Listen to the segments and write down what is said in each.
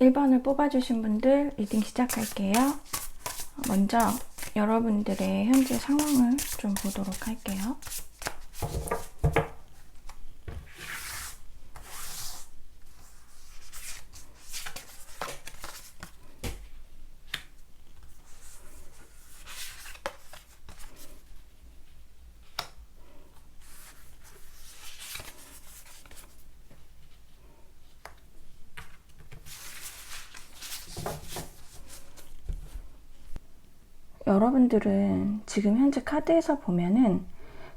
1번을 뽑아주신 분들 리딩 시작할게요. 먼저 여러분들의 현재 상황을 좀 보도록 할게요. 여러분들은 지금 현재 카드에서 보면은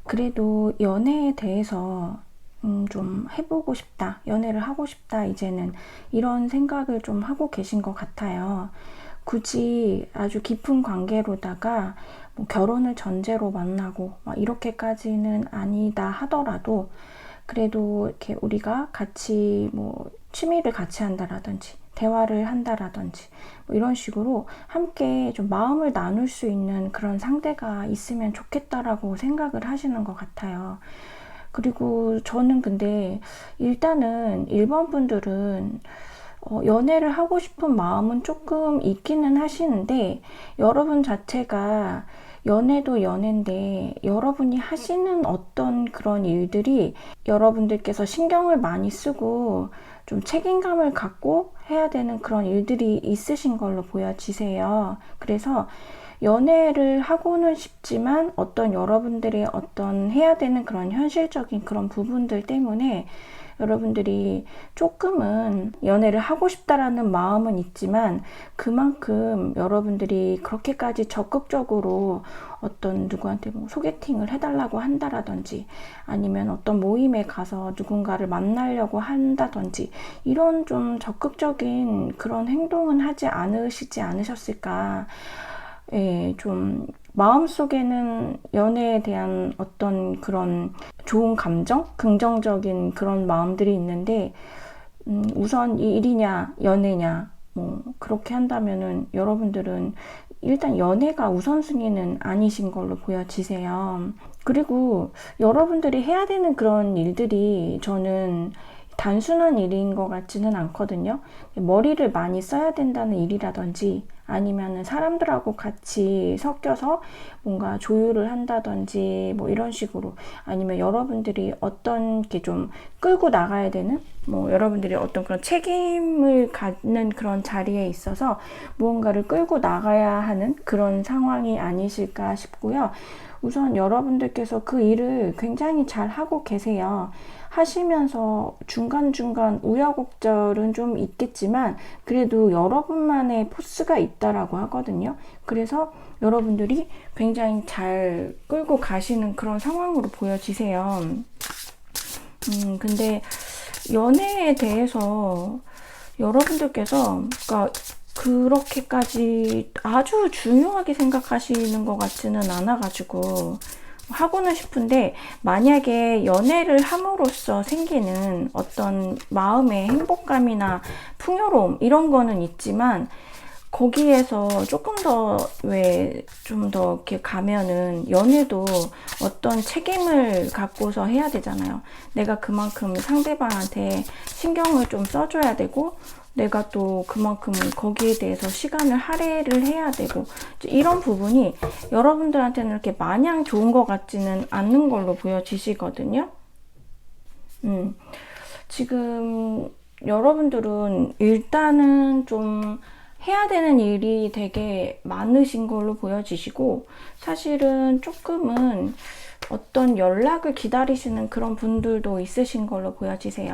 그래도 연애에 대해서 좀 해보고 싶다, 연애를 하고 싶다, 이제는 이런 생각을 좀 하고 계신 것 같아요. 굳이 아주 깊은 관계로다가 뭐 결혼을 전제로 만나고 막 이렇게까지는 아니다 하더라도 그래도 이렇게 우리가 같이 뭐 취미를 같이 한다라든지 대화를 한다라든지 뭐 이런 식으로 함께 좀 마음을 나눌 수 있는 그런 상대가 있으면 좋겠다라고 생각을 하시는 것 같아요. 그리고 저는 근데 일단은 1번 분들은 연애를 하고 싶은 마음은 조금 있기는 하시는데 여러분 자체가 연애도 연애인데 여러분이 하시는 어떤 그런 일들이 여러분들께서 신경을 많이 쓰고 좀 책임감을 갖고 해야 되는 그런 일들이 있으신 걸로 보여지세요. 그래서 연애를 하고는 싶지만 어떤 여러분들의 어떤 해야 되는 그런 현실적인 그런 부분들 때문에 여러분들이 조금은 연애를 하고 싶다라는 마음은 있지만 그만큼 여러분들이 그렇게까지 적극적으로 어떤 누구한테 뭐 소개팅을 해달라고 한다라든지 아니면 어떤 모임에 가서 누군가를 만나려고 한다든지 이런 좀 적극적인 그런 행동은 하지 않으시지 않으셨을까. 예, 좀 마음속에는 연애에 대한 어떤 그런 좋은 감정, 긍정적인 그런 마음들이 있는데 우선 이 일이냐 연애냐 뭐 그렇게 한다면은 여러분들은 일단 연애가 우선순위는 아니신 걸로 보여지세요. 그리고 여러분들이 해야 되는 그런 일들이 저는 단순한 일인 것 같지는 않거든요. 머리를 많이 써야 된다는 일이라든지 아니면 사람들하고 같이 섞여서 뭔가 조율을 한다든지 뭐 이런 식으로 아니면 여러분들이 어떤 게 좀 끌고 나가야 되는 뭐 여러분들이 어떤 그런 책임을 갖는 그런 자리에 있어서 무언가를 끌고 나가야 하는 그런 상황이 아니실까 싶고요. 우선 여러분들께서 그 일을 굉장히 잘 하고 계세요. 하시면서 중간중간 우여곡절은 좀 있겠지만 그래도 여러분만의 포스가 있다라고 하거든요. 그래서 여러분들이 굉장히 잘 끌고 가시는 그런 상황으로 보여지세요. 근데 연애에 대해서 여러분들께서 그러니까 그렇게까지 아주 중요하게 생각하시는 것 같지는 않아가지고 하고는 싶은데 만약에 연애를 함으로써 생기는 어떤 마음의 행복감이나 풍요로움 이런 거는 있지만 거기에서 조금 더 왜 좀 더 이렇게 가면은 연애도 어떤 책임을 갖고서 해야 되잖아요. 내가 그만큼 상대방한테 신경을 좀 써줘야 되고 내가 또 그만큼 거기에 대해서 시간을 할애를 해야 되고 이런 부분이 여러분들한테는 이렇게 마냥 좋은 것 같지는 않는 걸로 보여지시거든요. 지금 여러분들은 일단은 좀 해야 되는 일이 되게 많으신 걸로 보여지시고 사실은 조금은 어떤 연락을 기다리시는 그런 분들도 있으신 걸로 보여지세요.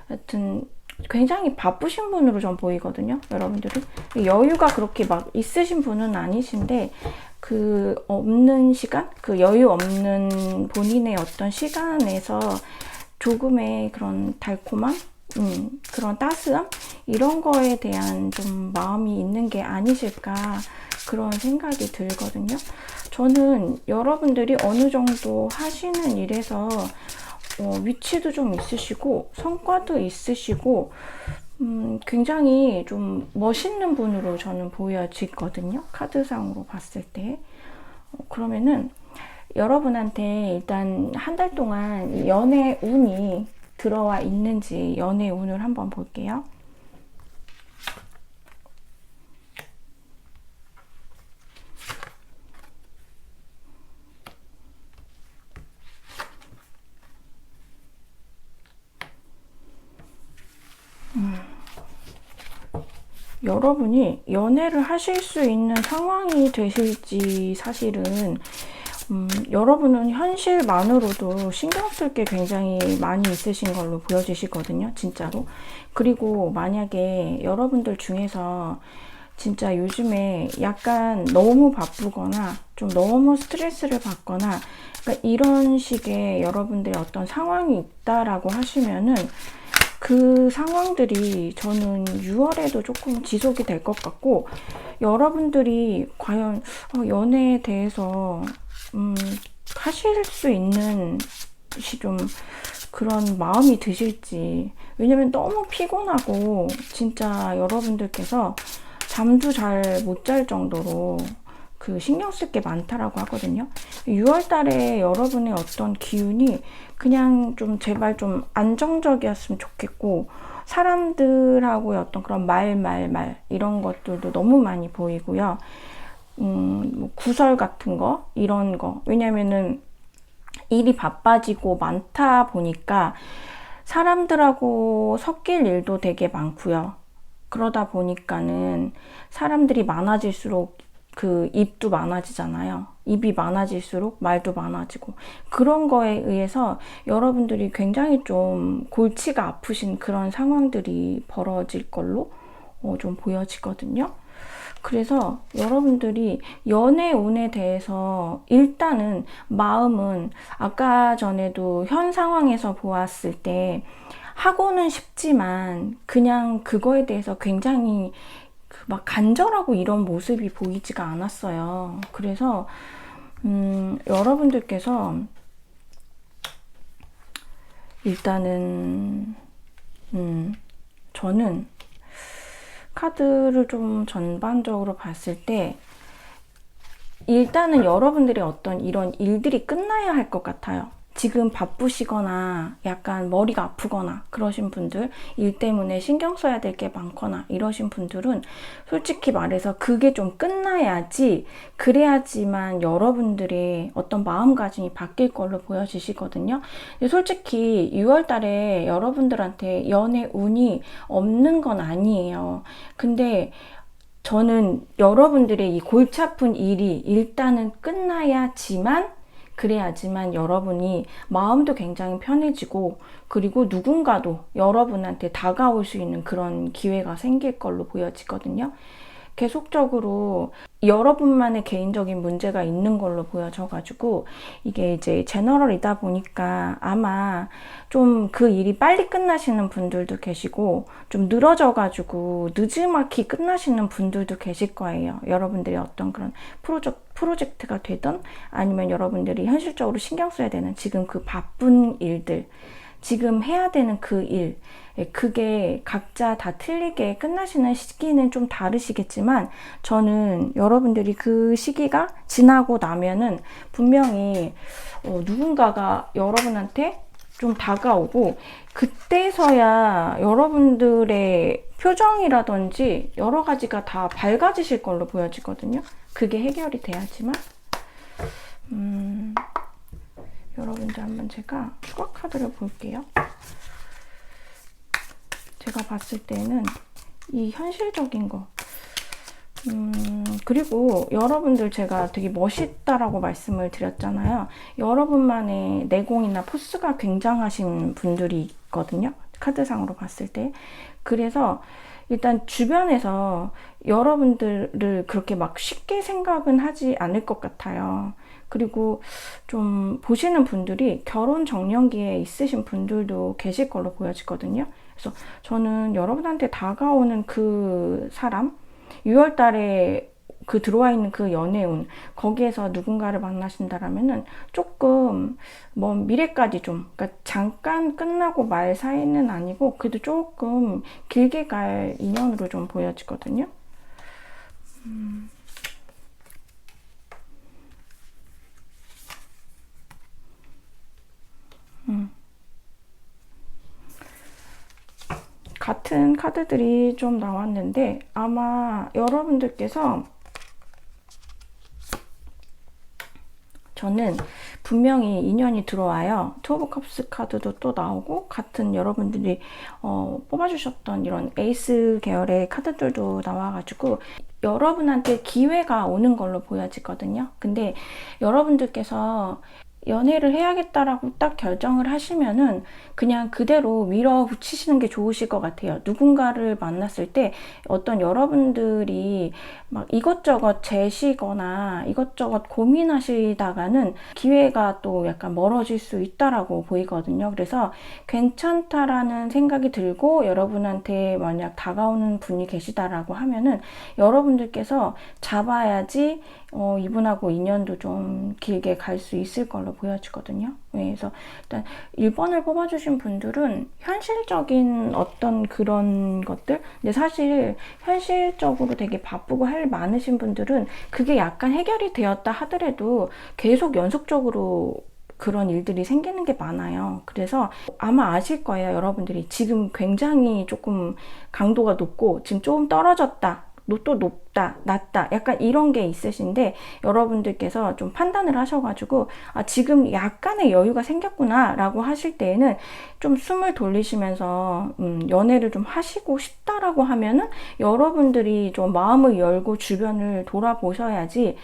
하여튼 굉장히 바쁘신 분으로 전 보이거든요. 여러분들은 여유가 그렇게 막 있으신 분은 아니신데 그 없는 시간, 그 여유 없는 본인의 어떤 시간에서 조금의 그런 달콤함, 그런 따스함 이런 거에 대한 좀 마음이 있는 게 아니실까 그런 생각이 들거든요. 저는 여러분들이 어느 정도 하시는 일에서 위치도 좀 있으시고 성과도 있으시고 굉장히 좀 멋있는 분으로 저는 보여지거든요. 카드상으로 봤을 때. 그러면은 여러분한테 일단 한 달 동안 연애 운이 들어와 있는지 연애 운을 한번 볼게요. 여러분이 연애를 하실 수 있는 상황이 되실지 사실은 여러분은 현실만으로도 신경 쓸 게 굉장히 많이 있으신 걸로 보여지시거든요. 진짜로. 그리고 만약에 여러분들 중에서 진짜 요즘에 약간 너무 바쁘거나 좀 너무 스트레스를 받거나 그러니까 이런 식의 여러분들의 어떤 상황이 있다라고 하시면은 그 상황들이 저는 6월에도 조금 지속이 될 것 같고, 여러분들이 과연 연애에 대해서 하실 수 있는 좀 그런 마음이 드실지. 왜냐면 너무 피곤하고 진짜 여러분들께서 잠도 잘 못 잘 정도로 그 신경 쓸 게 많다라고 하거든요. 6월 달에 여러분의 어떤 기운이 그냥 좀 제발 좀 안정적이었으면 좋겠고, 사람들하고의 어떤 그런 말 이런 것들도 너무 많이 보이고요. 뭐 구설 같은 거 이런 거, 왜냐면은 일이 바빠지고 많다 보니까 사람들하고 섞일 일도 되게 많고요. 그러다 보니까는 사람들이 많아질수록 그 입도 많아지잖아요. 입이 많아질수록 말도 많아지고, 그런 거에 의해서 여러분들이 굉장히 좀 골치가 아프신 그런 상황들이 벌어질 걸로 좀 보여지거든요. 그래서 여러분들이 연애운에 대해서 일단은 마음은 아까 전에도 현 상황에서 보았을 때 하고는 싶지만 그냥 그거에 대해서 굉장히 막 간절하고 이런 모습이 보이지가 않았어요. 그래서 여러분들께서 일단은 저는 카드를 좀 전반적으로 봤을 때 일단은 여러분들의 어떤 이런 일들이 끝나야 할 것 같아요. 지금 바쁘시거나 약간 머리가 아프거나 그러신 분들, 일 때문에 신경 써야 될 게 많거나 이러신 분들은 솔직히 말해서 그게 좀 끝나야지, 그래야지만 여러분들의 어떤 마음가짐이 바뀔 걸로 보여지시거든요. 솔직히 6월 달에 여러분들한테 연애 운이 없는 건 아니에요. 근데 저는 여러분들의 이 골치 아픈 일이 일단은 끝나야지만, 그래야지만 여러분이 마음도 굉장히 편해지고, 그리고 누군가도 여러분한테 다가올 수 있는 그런 기회가 생길 걸로 보여지거든요. 계속적으로 여러분만의 개인적인 문제가 있는 걸로 보여져가지고, 이게 이제 제너럴이다 보니까 아마 좀 그 일이 빨리 끝나시는 분들도 계시고, 좀 늘어져가지고 늦지막히 끝나시는 분들도 계실 거예요. 여러분들이 어떤 그런 프로젝트가 되든, 아니면 여러분들이 현실적으로 신경 써야 되는 지금 그 바쁜 일들, 지금 해야 되는 그 일, 그게 각자 다 틀리게 끝나시는 시기는 좀 다르시겠지만, 저는 여러분들이 그 시기가 지나고 나면은 분명히 누군가가 여러분한테 좀 다가오고, 그때서야 여러분들의 표정이라든지 여러 가지가 다 밝아지실 걸로 보여지거든요. 그게 해결이 돼야지만. 여러분들 한번 제가 추가 카드를 볼게요. 제가 봤을 때는 이 현실적인 거, 그리고 여러분들 제가 되게 멋있다라고 말씀을 드렸잖아요. 여러분만의 내공이나 포스가 굉장하신 분들이 있거든요. 카드상으로 봤을 때. 그래서 일단 주변에서 여러분들을 그렇게 막 쉽게 생각은 하지 않을 것 같아요. 그리고 좀 보시는 분들이 결혼 정년기에 있으신 분들도 계실 걸로 보여지거든요. 그래서 저는 여러분한테 다가오는 그 사람, 6월 달에 그 들어와 있는 그 연애운, 거기에서 누군가를 만나신다라면은 조금 먼 미래까지 좀, 그러니까 잠깐 끝나고 말 사이는 아니고 그래도 조금 길게 갈 인연으로 좀 보여지거든요. 같은 카드들이 좀 나왔는데, 아마 여러분들께서, 저는 분명히 인연이 들어와요. 투 오브 컵스 카드도 또 나오고, 같은 여러분들이 뽑아주셨던 이런 에이스 계열의 카드들도 나와가지고 여러분한테 기회가 오는 걸로 보여지거든요. 근데 여러분들께서 연애를 해야겠다라고 딱 결정을 하시면은 그냥 그대로 밀어붙이시는 게 좋으실 것 같아요. 누군가를 만났을 때 어떤 여러분들이 막 이것저것 재시거나 이것저것 고민하시다가는 기회가 또 약간 멀어질 수 있다라고 보이거든요. 그래서 괜찮다라는 생각이 들고 여러분한테 만약 다가오는 분이 계시다라고 하면은 여러분들께서 잡아야지 이분하고 인연도 좀 길게 갈 수 있을 걸로 보여지거든요. 그래서 일단 1번을 뽑아주신 분들은 현실적인 어떤 그런 것들, 근데 사실 현실적으로 되게 바쁘고 할 많으신 분들은 그게 약간 해결이 되었다 하더라도 계속 연속적으로 그런 일들이 생기는 게 많아요. 그래서 아마 아실 거예요. 여러분들이 지금 굉장히 조금 강도가 높고 지금 조금 떨어졌다, 또 높다, 낮다, 약간 이런 게 있으신데 여러분들께서 좀 판단을 하셔가지고 지금 약간의 여유가 생겼구나 라고 하실 때에는 좀 숨을 돌리시면서 연애를 좀 하시고 싶다라고 하면은 여러분들이 좀 마음을 열고 주변을 돌아보셔야지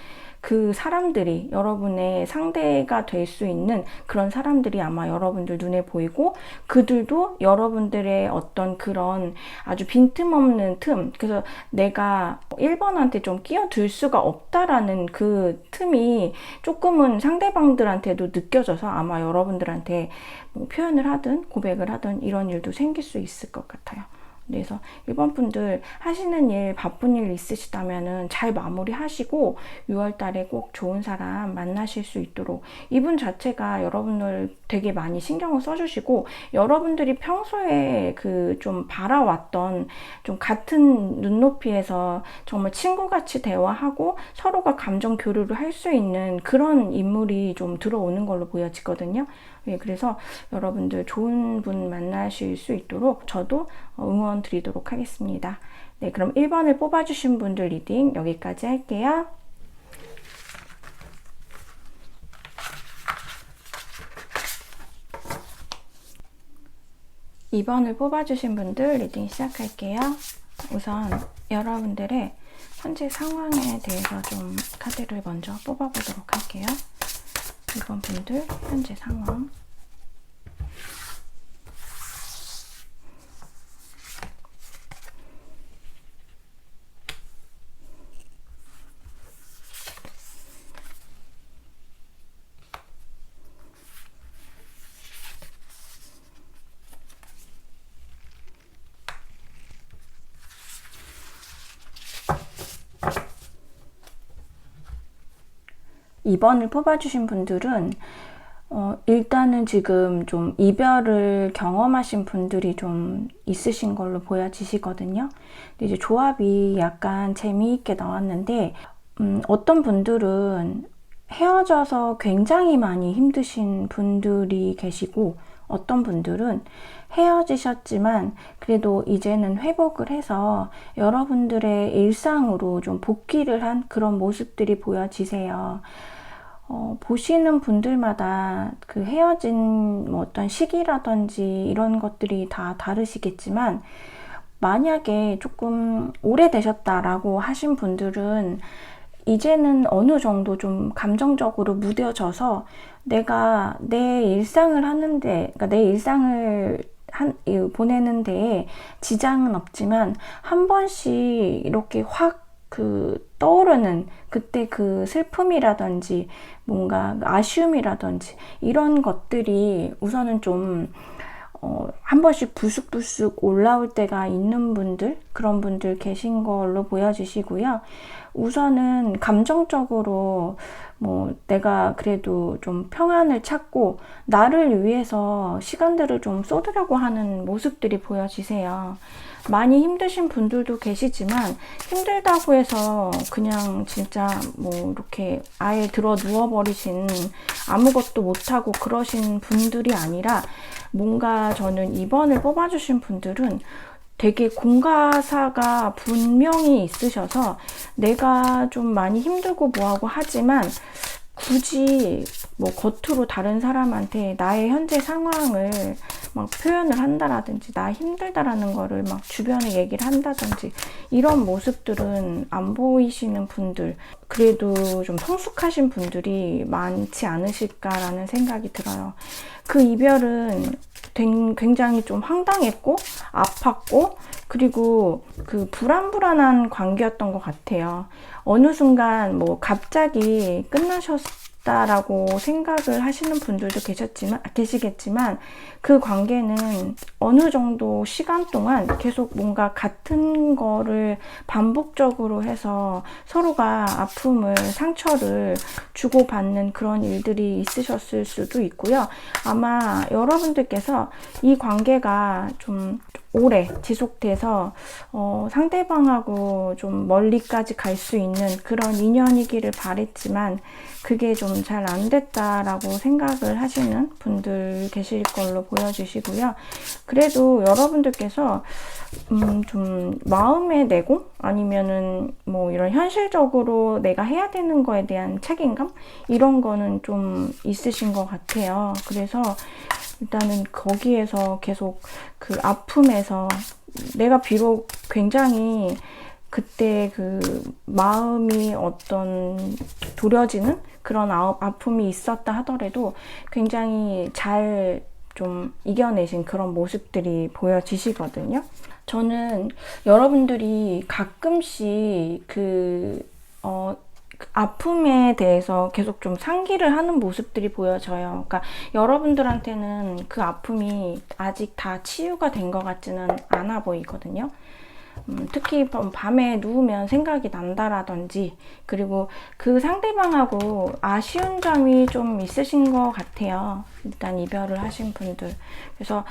그 사람들이 여러분의 상대가 될 수 있는 그런 사람들이 아마 여러분들 눈에 보이고, 그들도 여러분들의 어떤 그런 아주 빈틈없는 틈, 그래서 내가 1번한테 좀 끼어들 수가 없다라는 그 틈이 조금은 상대방들한테도 느껴져서 아마 여러분들한테 뭐 표현을 하든 고백을 하든 이런 일도 생길 수 있을 것 같아요. 그래서 1번 분들 하시는 일, 바쁜 일 있으시다면은 잘 마무리하시고 6월 달에 꼭 좋은 사람 만나실 수 있도록, 이분 자체가 여러분을 되게 많이 신경을 써주시고 여러분들이 평소에 그 좀 바라왔던 좀 같은 눈높이에서 정말 친구같이 대화하고 서로가 감정 교류를 할 수 있는 그런 인물이 좀 들어오는 걸로 보여지거든요. 그래서 여러분들 좋은 분 만나실 수 있도록 저도 응원 드리도록 하겠습니다. 네, 그럼 1번을 뽑아주신 분들 리딩 여기까지 할게요. 2번을 뽑아주신 분들 리딩 시작할게요. 우선 여러분들의 현재 상황에 대해서 좀 카드를 먼저 뽑아보도록 할게요. 2번 분들 현재 상황. (2번을) 뽑아주신 분들은 일단은 지금 좀 이별을 경험하신 분들이 좀 있으신 걸로 보여지시거든요. 근데 이제 조합이 약간 재미있게 나왔는데 어떤 분들은 헤어져서 굉장히 많이 힘드신 분들이 계시고, 어떤 분들은 헤어지셨지만 그래도 이제는 회복을 해서 여러분들의 일상으로 좀 복귀를 한 그런 모습들이 보여지세요. 보시는 분들마다 그 헤어진 뭐 어떤 시기라든지 이런 것들이 다 다르시겠지만, 만약에 조금 오래되셨다라고 하신 분들은 이제는 어느 정도 좀 감정적으로 무뎌져서 내가 내 일상을 하는데, 그러니까 내 일상을 보내는 데에 지장은 없지만 한 번씩 이렇게 확 떠오르는 그때 그 슬픔이라든지 뭔가 아쉬움이라든지 이런 것들이 우선은 좀 한 번씩 부숙부숙 올라올 때가 있는 분들, 그런 분들 계신 걸로 보여지시고요. 우선은 감정적으로 뭐 내가 그래도 좀 평안을 찾고 나를 위해서 시간들을 좀 쏟으려고 하는 모습들이 보여지세요. 많이 힘드신 분들도 계시지만 힘들다고 해서 그냥 진짜 뭐 이렇게 아예 들어 누워버리신, 아무것도 못하고 그러신 분들이 아니라, 뭔가 저는 2번을 뽑아주신 분들은 되게 공과사가 분명히 있으셔서 내가 좀 많이 힘들고 뭐하고 하지만 굳이 뭐 겉으로 다른 사람한테 나의 현재 상황을 막 표현을 한다라든지 나 힘들다라는 거를 막 주변에 얘기를 한다든지 이런 모습들은 안 보이시는 분들, 그래도 좀 성숙하신 분들이 많지 않으실까라는 생각이 들어요. 그 이별은 굉장히 좀 황당했고 아팠고 그리고 그 불안불안한 관계였던 것 같아요. 어느 순간 뭐 갑자기 끝나셨다라고 생각을 하시는 분들도 계시겠지만 그 관계는 어느 정도 시간 동안 계속 뭔가 같은 거를 반복적으로 해서 서로가 아픔을, 상처를 주고받는 그런 일들이 있으셨을 수도 있고요. 아마 여러분들께서 이 관계가 좀 오래 지속돼서 상대방하고 좀 멀리까지 갈 수 있는 그런 인연이기를 바랬지만 그게 좀 잘 안 됐다라고 생각을 하시는 분들 계실 걸로 보여지시고요. 그래도 여러분들께서 좀 마음의 내공 아니면은 뭐 이런 현실적으로 내가 해야 되는 거에 대한 책임감 이런 거는 좀 있으신 것 같아요. 그래서 일단은 거기에서 계속 그 아픔에서 내가 비록 굉장히 그때 그 마음이 어떤 도려지는 그런 아픔이 있었다 하더라도 굉장히 잘 좀 이겨내신 그런 모습들이 보여지시거든요. 저는 여러분들이 가끔씩 아픔에 대해서 계속 좀 상기를 하는 모습들이 보여져요. 그러니까 여러분들한테는 그 아픔이 아직 다 치유가 된 것 같지는 않아 보이거든요. 특히 밤에 누우면 생각이 난다라든지 그리고 그 상대방하고 아쉬운 점이 좀 있으신 것 같아요. 일단 이별을 하신 분들. 그래서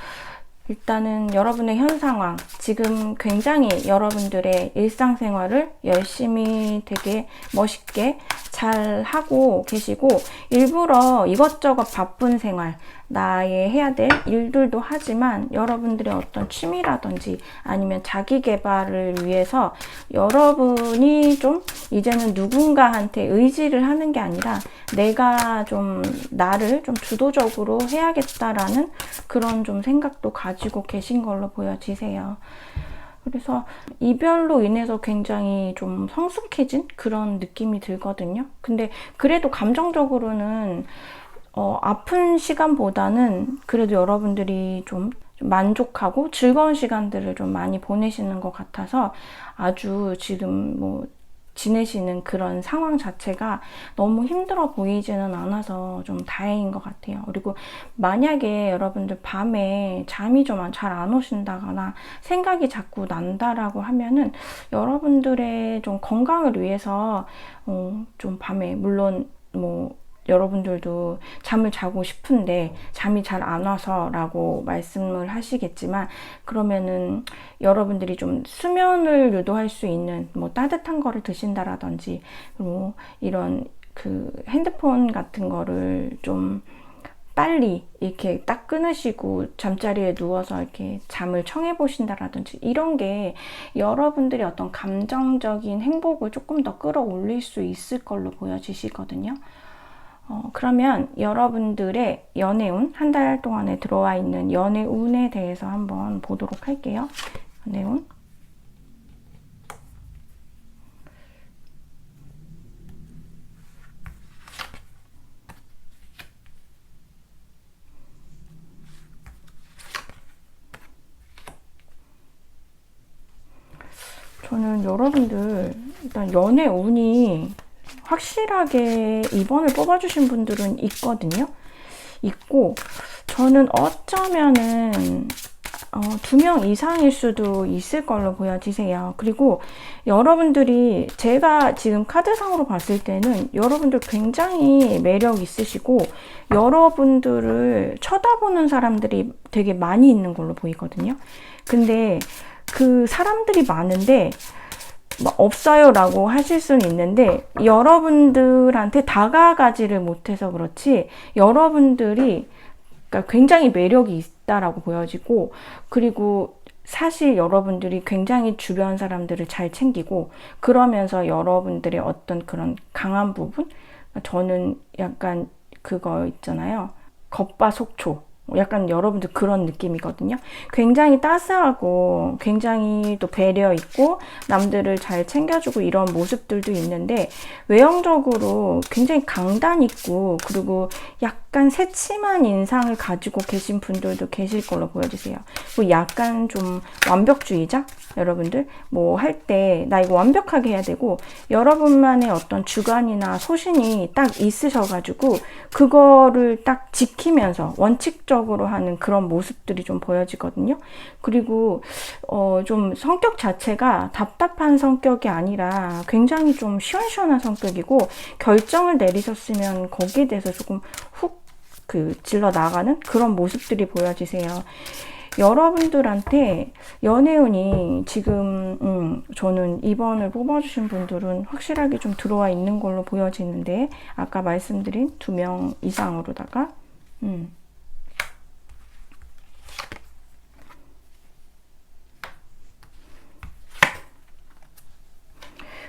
일단은 여러분의 현 상황, 지금 굉장히 여러분들의 일상생활을 열심히 되게 멋있게 잘 하고 계시고 일부러 이것저것 바쁜 생활, 나의 해야 될 일들도 하지만 여러분들의 어떤 취미라든지 아니면 자기 개발을 위해서 여러분이 좀 이제는 누군가한테 의지를 하는 게 아니라 내가 좀 나를 좀 주도적으로 해야겠다라는 그런 좀 생각도 가지고 계신 걸로 보여지세요. 그래서 이별로 인해서 굉장히 좀 성숙해진 그런 느낌이 들거든요. 근데 그래도 감정적으로는 아픈 시간보다는 그래도 여러분들이 좀 만족하고 즐거운 시간들을 좀 많이 보내시는 것 같아서 아주 지금 뭐 지내시는 그런 상황 자체가 너무 힘들어 보이지는 않아서 좀 다행인 것 같아요. 그리고 만약에 여러분들 밤에 잠이 좀 잘 안 오신다거나 생각이 자꾸 난다라고 하면은 여러분들의 좀 건강을 위해서 좀 밤에 물론 뭐 여러분들도 잠을 자고 싶은데 잠이 잘 안 와서 라고 말씀을 하시겠지만 그러면은 여러분들이 좀 수면을 유도할 수 있는 뭐 따뜻한 거를 드신다라든지 뭐 이런 그 핸드폰 같은 거를 좀 빨리 이렇게 딱 끊으시고 잠자리에 누워서 이렇게 잠을 청해 보신다라든지 이런 게 여러분들의 어떤 감정적인 행복을 조금 더 끌어올릴 수 있을 걸로 보여지시거든요. 그러면 여러분들의 연애운, 한 달 동안에 들어와 있는 연애운에 대해서 한번 보도록 할게요. 연애운. 저는 여러분들 일단 연애운이 확실하게 2번을 뽑아주신 분들은 있거든요. 있고 저는 어쩌면은 2명 이상일 수도 있을 걸로 보여지세요. 그리고 여러분들이 제가 지금 카드상으로 봤을 때는 여러분들 굉장히 매력 있으시고 여러분들을 쳐다보는 사람들이 되게 많이 있는 걸로 보이거든요. 근데 그 사람들이 많은데 없어요 라고 하실 수는 있는데 여러분들한테 다가가지를 못해서 그렇지 여러분들이 그러니까 굉장히 매력이 있다라고 보여지고 그리고 사실 여러분들이 굉장히 주변 사람들을 잘 챙기고 그러면서 여러분들의 어떤 그런 강한 부분 저는 약간 그거 있잖아요. 겉바속촉. 약간 여러분들 그런 느낌이거든요. 굉장히 따스하고 굉장히 또 배려 있고 남들을 잘 챙겨주고 이런 모습들도 있는데 외형적으로 굉장히 강단 있고 그리고 약간 새침한 인상을 가지고 계신 분들도 계실 걸로 보여지세요. 그리고 약간 좀 완벽주의자? 여러분들 뭐 할 때 나 이거 완벽하게 해야 되고 여러분만의 어떤 주관이나 소신이 딱 있으셔가지고 그거를 딱 지키면서 원칙적으로 하는 그런 모습들이 좀 보여지거든요. 그리고 좀 성격 자체가 답답한 성격이 아니라 굉장히 좀 시원시원한 성격이고 결정을 내리셨으면 거기에 대해서 조금 훅 질러 나가는 그런 모습들이 보여지세요. 여러분들한테 연애운이 지금 저는 2번을 뽑아주신 분들은 확실하게 좀 들어와 있는 걸로 보여지는데 아까 말씀드린 2명 이상으로다가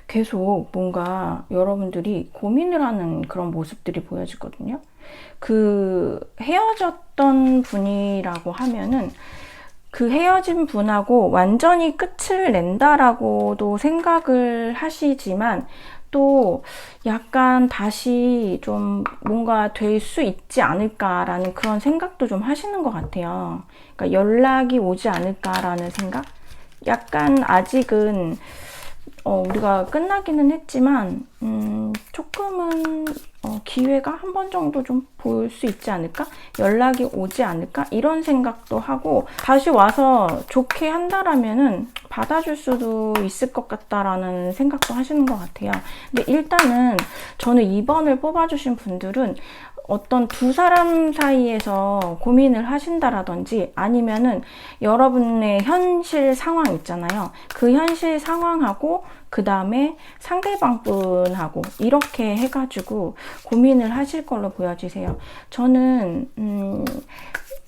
계속 뭔가 여러분들이 고민을 하는 그런 모습들이 보여지거든요. 그 헤어졌던 분이라고 하면은 그 헤어진 분하고 완전히 끝을 낸다라고도 생각을 하시지만 또 약간 다시 좀 뭔가 될 수 있지 않을까라는 그런 생각도 좀 하시는 것 같아요. 그러니까 연락이 오지 않을까라는 생각? 약간 아직은 우리가 끝나기는 했지만 조금은 기회가 한 번 정도 좀 볼 수 있지 않을까? 연락이 오지 않을까? 이런 생각도 하고 다시 와서 좋게 한다라면은 받아줄 수도 있을 것 같다라는 생각도 하시는 것 같아요. 근데 일단은 저는 2번을 뽑아주신 분들은 어떤 두 사람 사이에서 고민을 하신다라든지 아니면은 여러분의 현실 상황 있잖아요. 그 현실 상황하고 그 다음에 상대방 분하고 이렇게 해가지고 고민을 하실 걸로 보여지세요. 저는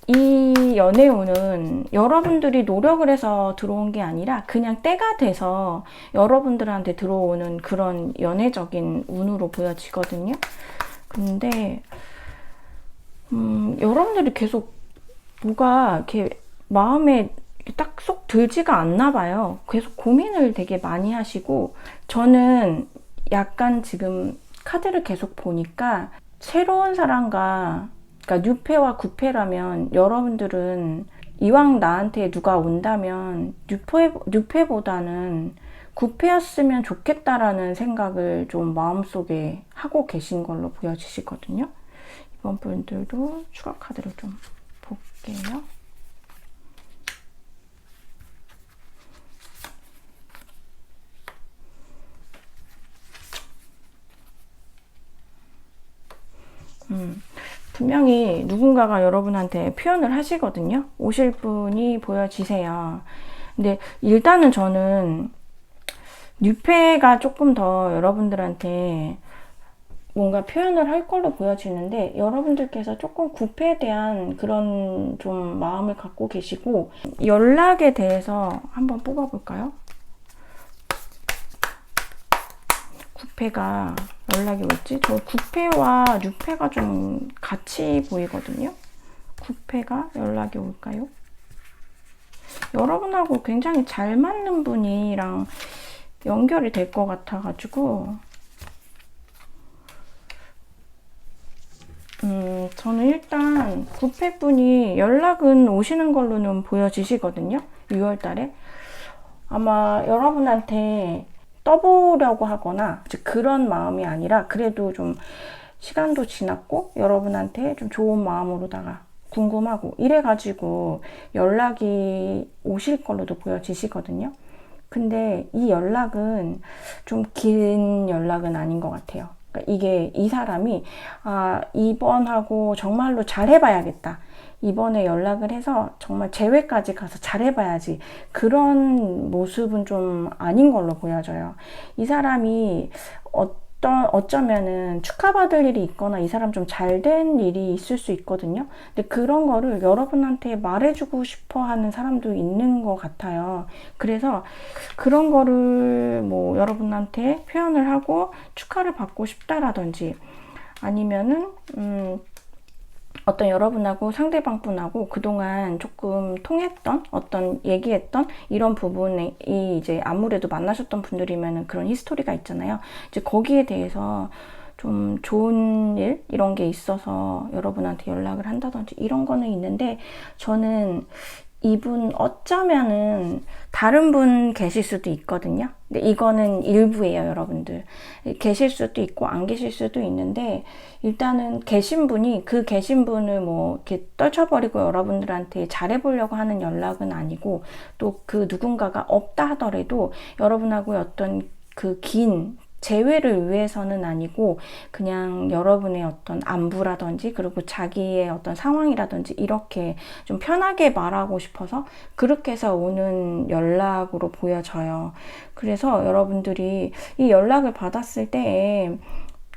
이 연애운은 여러분들이 노력을 해서 들어온 게 아니라 그냥 때가 돼서 여러분들한테 들어오는 그런 연애적인 운으로 보여지거든요. 근데 여러분들이 계속 뭐가 이렇게 마음에 딱 쏙 들지가 않나 봐요. 계속 고민을 되게 많이 하시고 저는 약간 지금 카드를 계속 보니까 새로운 사람과 그러니까 뉴페와 구페라면 여러분들은 이왕 나한테 누가 온다면 뉴페보다는 구페였으면 좋겠다라는 생각을 좀 마음속에 하고 계신 걸로 보여지시거든요. 이번 분들도 추가 카드를 좀 볼게요. 분명히 누군가가 여러분한테 표현을 하시거든요. 오실 분이 보여지세요. 근데 일단은 저는 뉴페가 조금 더 여러분들한테 뭔가 표현을 할 걸로 보여지는데 여러분들께서 조금 구패에 대한 그런 좀 마음을 갖고 계시고 연락에 대해서 한번 뽑아볼까요? 구패가 연락이 올지? 저 구패와 뉴패가 좀 같이 보이거든요. 구패가 연락이 올까요? 여러분하고 굉장히 잘 맞는 분이랑 연결이 될 것 같아가지고 저는 일단 구패분이 연락은 오시는 걸로는 보여지시거든요. 6월달에 아마 여러분한테 떠보려고 하거나 그런 마음이 아니라 그래도 좀 시간도 지났고 여러분한테 좀 좋은 마음으로다가 궁금하고 이래가지고 연락이 오실 걸로도 보여지시거든요. 근데 이 연락은 좀 긴 연락은 아닌 것 같아요. 그러니까 이게 이 사람이 이번하고 정말로 잘해봐야겠다. 이번에 연락을 해서 정말 재회까지 가서 잘해봐야지. 그런 모습은 좀 아닌 걸로 보여져요. 이 사람이 어쩌면은 축하받을 일이 있거나 이 사람 좀 잘된 일이 있을 수 있거든요. 근데 그런 거를 여러분한테 말해주고 싶어 하는 사람도 있는 것 같아요. 그래서 그런 거를 뭐 여러분한테 표현을 하고 축하를 받고 싶다라든지 아니면은 어떤 여러분하고 상대방분하고 그동안 조금 통했던 어떤 얘기했던 이런 부분이 이제 아무래도 만나셨던 분들이면 그런 히스토리가 있잖아요. 이제 거기에 대해서 좀 좋은 일 이런 게 있어서 여러분한테 연락을 한다든지 이런 거는 있는데, 저는 이분 어쩌면은 다른 분 계실 수도 있거든요. 근데 이거는 일부예요, 여러분들. 계실 수도 있고 안 계실 수도 있는데, 일단은 계신 분이 그 계신 분을 뭐 이렇게 떨쳐버리고 여러분들한테 잘해보려고 하는 연락은 아니고, 또 그 누군가가 없다 하더라도 여러분하고의 어떤 그 긴 재회를 위해서는 아니고 그냥 여러분의 어떤 안부라든지 그리고 자기의 어떤 상황이라든지 이렇게 좀 편하게 말하고 싶어서 그렇게 해서 오는 연락으로 보여져요. 그래서 여러분들이 이 연락을 받았을 때에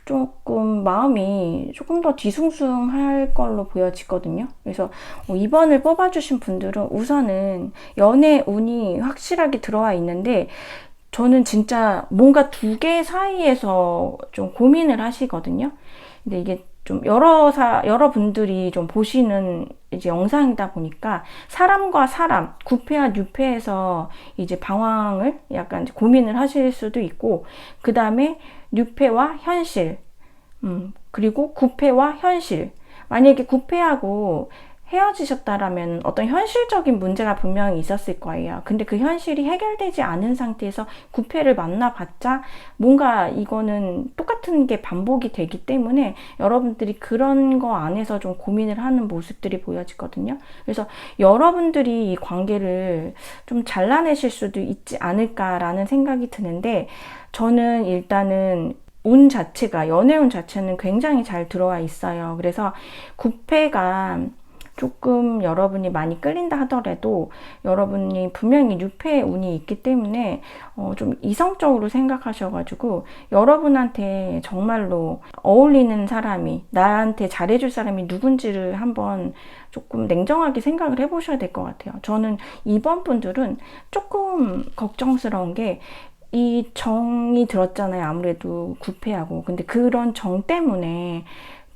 조금 마음이 조금 더 뒤숭숭할 걸로 보여지거든요. 그래서 2번을 뽑아주신 분들은 우선은 연애 운이 확실하게 들어와 있는데, 저는 진짜 뭔가 두 개 사이에서 좀 고민을 하시거든요. 근데 이게 좀 여러분들이 좀 보시는 이제 영상이다 보니까 사람과 사람, 구패와 뉴패에서 이제 방황을 약간 이제 고민을 하실 수도 있고, 그 다음에 뉴패와 현실, 그리고 구패와 현실. 만약에 구패하고 헤어지셨다라면 어떤 현실적인 문제가 분명히 있었을 거예요. 근데 그 현실이 해결되지 않은 상태에서 구패를 만나봤자 뭔가 이거는 똑같은 게 반복이 되기 때문에 여러분들이 그런 거 안에서 좀 고민을 하는 모습들이 보여지거든요. 그래서 여러분들이 이 관계를 좀 잘라내실 수도 있지 않을까라는 생각이 드는데, 저는 일단은 운 자체가, 연애운 자체는 굉장히 잘 들어와 있어요. 그래서 구패가 조금 여러분이 많이 끌린다 하더라도 여러분이 분명히 뉴페의 운이 있기 때문에 좀 이성적으로 생각하셔가지고 여러분한테 정말로 어울리는 사람이, 나한테 잘해줄 사람이 누군지를 한번 조금 냉정하게 생각을 해보셔야 될 것 같아요. 저는 이번 분들은 조금 걱정스러운 게, 이 정이 들었잖아요. 아무래도 구패하고. 근데 그런 정 때문에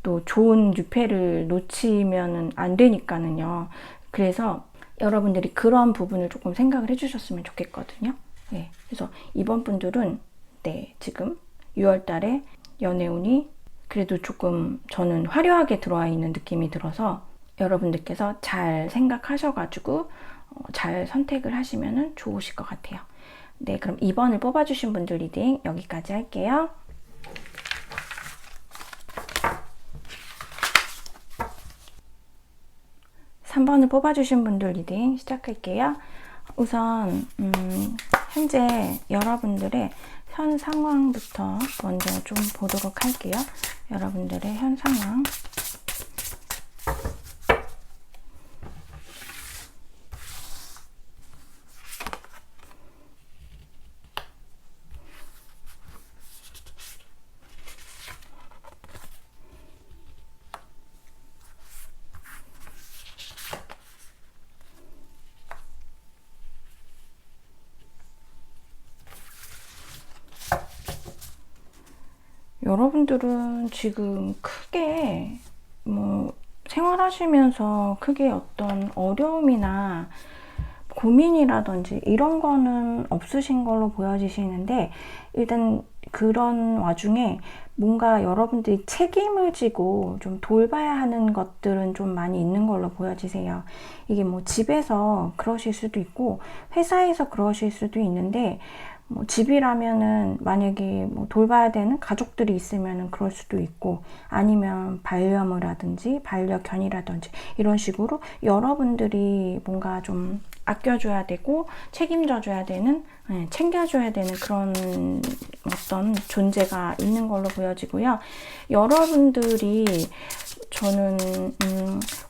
또 좋은 뉴페를 놓치면 안 되니까는요. 그래서 여러분들이 그런 부분을 조금 생각을 해주셨으면 좋겠거든요. 네, 그래서 이번 분들은 지금 6월 달에 연애운이 그래도 조금 저는 화려하게 들어와 있는 느낌이 들어서 여러분들께서 잘 생각하셔가지고 잘 선택을 하시면 좋으실 것 같아요. 네, 그럼 2번을 뽑아주신 분들 리딩 여기까지 할게요. 3번을 뽑아주신 분들 리딩 시작할게요. 우선 현재 여러분들의 현 상황부터 먼저 좀 보도록 할게요. 여러분들의 현 상황. 여러분들은 지금 크게 뭐 생활하시면서 크게 어떤 어려움이나 고민이라든지 이런 거는 없으신 걸로 보여지시는데, 일단 그런 와중에 뭔가 여러분들이 책임을 지고 좀 돌봐야 하는 것들은 좀 많이 있는 걸로 보여지세요. 이게 뭐 집에서 그러실 수도 있고 회사에서 그러실 수도 있는데, 뭐 집이라면은 만약에 뭐 돌봐야 되는 가족들이 있으면은 그럴 수도 있고, 아니면 반려묘라든지 반려견이라든지 이런 식으로 여러분들이 뭔가 좀 아껴줘야 되고 책임져줘야 되는, 챙겨줘야 되는 그런 어떤 존재가 있는 걸로 보여지고요. 여러분들이 저는